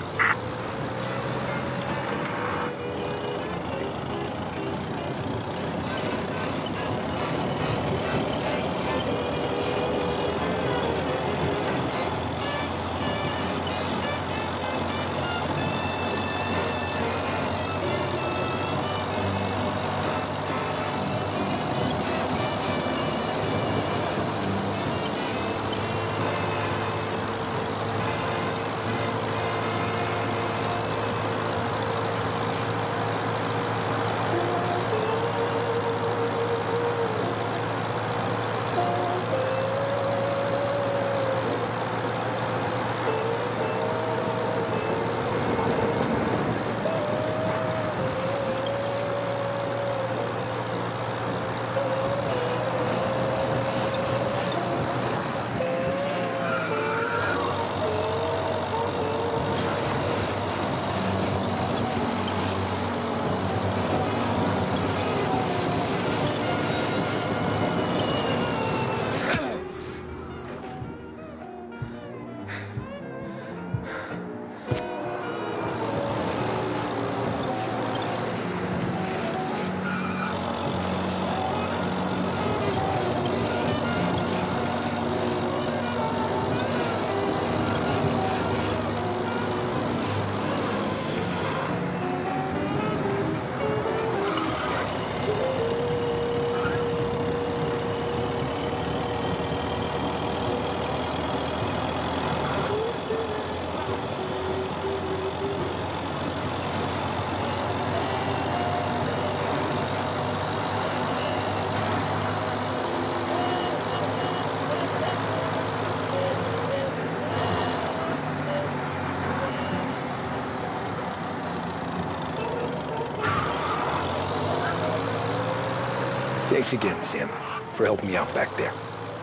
Thanks again, Sam, for helping me out back there.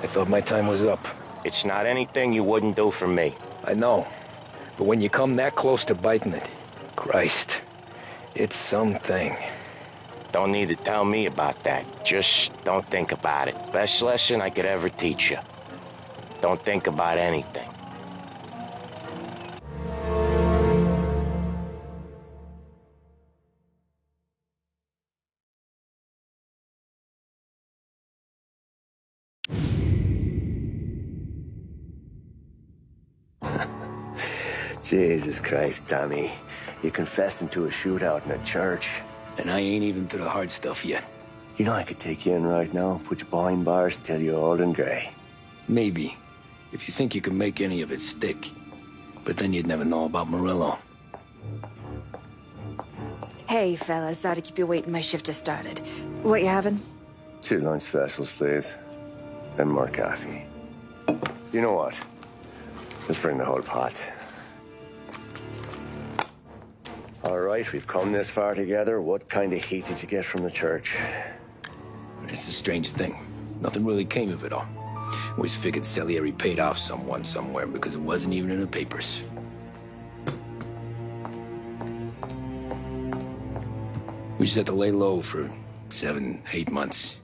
I thought my time was up. It's not anything you wouldn't do for me. I know. But when you come that close to biting it, Christ, it's something. Don't need to tell me about that. Just don't think about it. Best lesson I could ever teach you. Don't think about anything. Jesus Christ, Tommy. You're confessing to a shootout in a church. And I ain't even to the hard stuff yet. You know I could take you in right now, put you behind bars until you're old and grey. Maybe. If you think you can make any of it stick. But then you'd never know about Morello. Hey, fellas. Sorry to keep you waiting. My shift just started. What you having? 2 lunch specials, please. And more coffee. You know what? Let's bring the whole pot. All right, we've come this far together. What kind of heat did you get from the church? It's a strange thing. Nothing really came of it all. Always figured Salieri paid off someone somewhere because it wasn't even in the papers. We just had to lay low for 7, 8 months.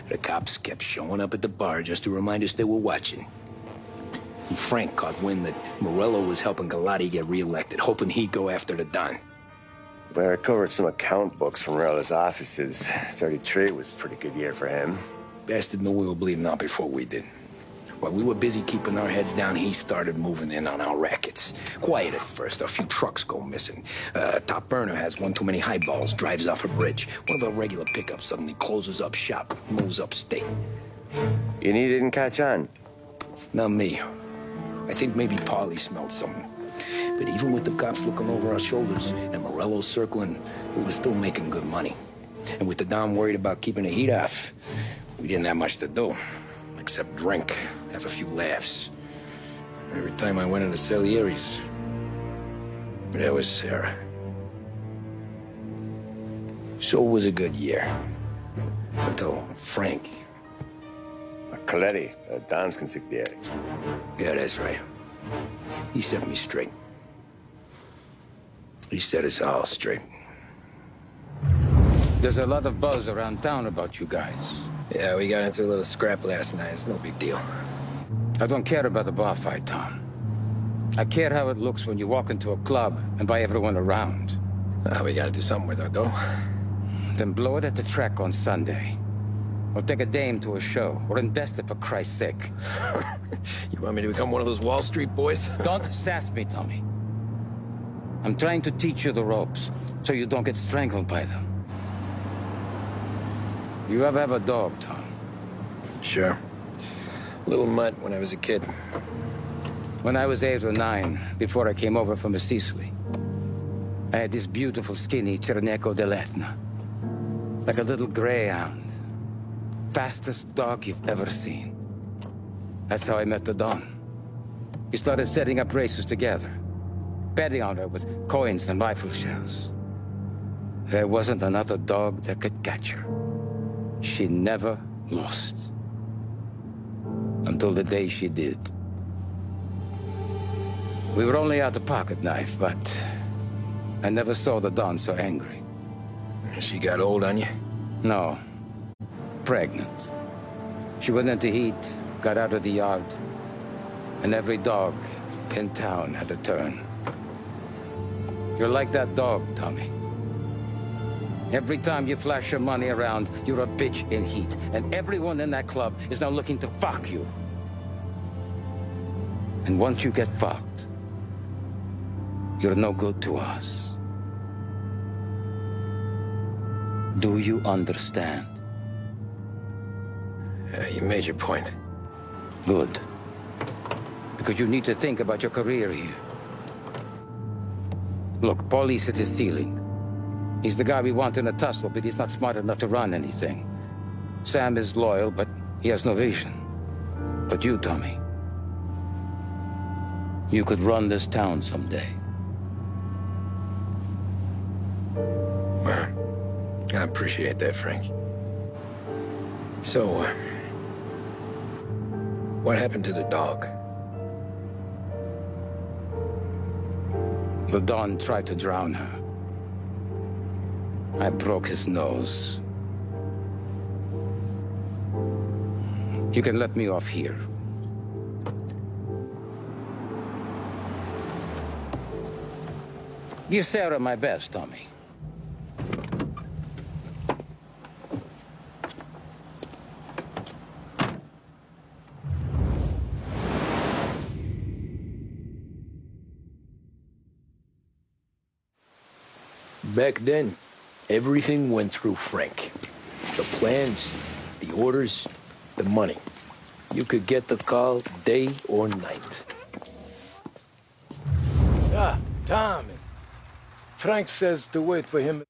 The cops kept showing up at the bar just to remind us they were watching. And Frank caught wind that Morello was helping Galati get reelected, hoping he'd go after the Don. Well, I recovered some account books from Morello's offices. 33 was a pretty good year for him. Bastard knew we were bleeding out before we did. While we were busy keeping our heads down, he started moving in on our rackets. Quiet at first, a few trucks go missing. Top burner has one too many highballs, drives off a bridge. One of our regular pickups suddenly closes up shop, moves upstate. And he didn't catch on? Not me. I think maybe Paulie smelled something. But even with the cops looking over our shoulders and Morello circling, we were still making good money. And with the Dom worried about keeping the heat off, we didn't have much to do. Except drink, have a few laughs. Every time I went into Salieri's, there was Sarah. So it was a good year. Until Frank. Coletti, Don's consigliere. Yeah, that's right. He set me straight. He set us all straight. There's a lot of buzz around town about you guys. Yeah, we got into a little scrap last night. It's no big deal. I don't care about the bar fight, Tom. I care how it looks when you walk into a club and by everyone around. We gotta do something with our dough. Then blow it at the track on Sunday. Or take a dame to a show. Or invest it for Christ's sake. You want me to become one of those Wall Street boys? Don't sass me, Tommy. I'm trying to teach you the ropes, so you don't get strangled by them. You ever have a dog, Tom? Sure. Little mutt when I was a kid. When I was 8 or 9, before I came over from Sicily, I had this beautiful, skinny Cerneco dell'Etna. Like a little greyhound. Fastest dog you've ever seen. That's how I met the Don. We started setting up races together. Betting on her with coins and rifle shells. There wasn't another dog that could catch her. She never lost. Until the day she did. We were only out a pocket knife, but I never saw the Don so angry. She got old on you? No. Pregnant. She went into heat, got out of the yard, and every dog in town had a turn. You're like that dog, Tommy. Every time you flash your money around, you're a bitch in heat, and everyone in that club is now looking to fuck you. And once you get fucked, you're no good to us. Do you understand? You made your point. Good. Because you need to think about your career here. Look, Paulie's at his ceiling. He's the guy we want in a tussle, but he's not smart enough to run anything. Sam is loyal, but he has no vision. But you, Tommy, you could run this town someday. Well, I appreciate that, Frank. So, what happened to the dog? The Don tried to drown her. I broke his nose. You can let me off here. Give Sarah my best, Tommy. Back then, everything went through Frank. The plans, the orders, the money. You could get the call day or night. Ah, Tommy. Frank says to wait for him.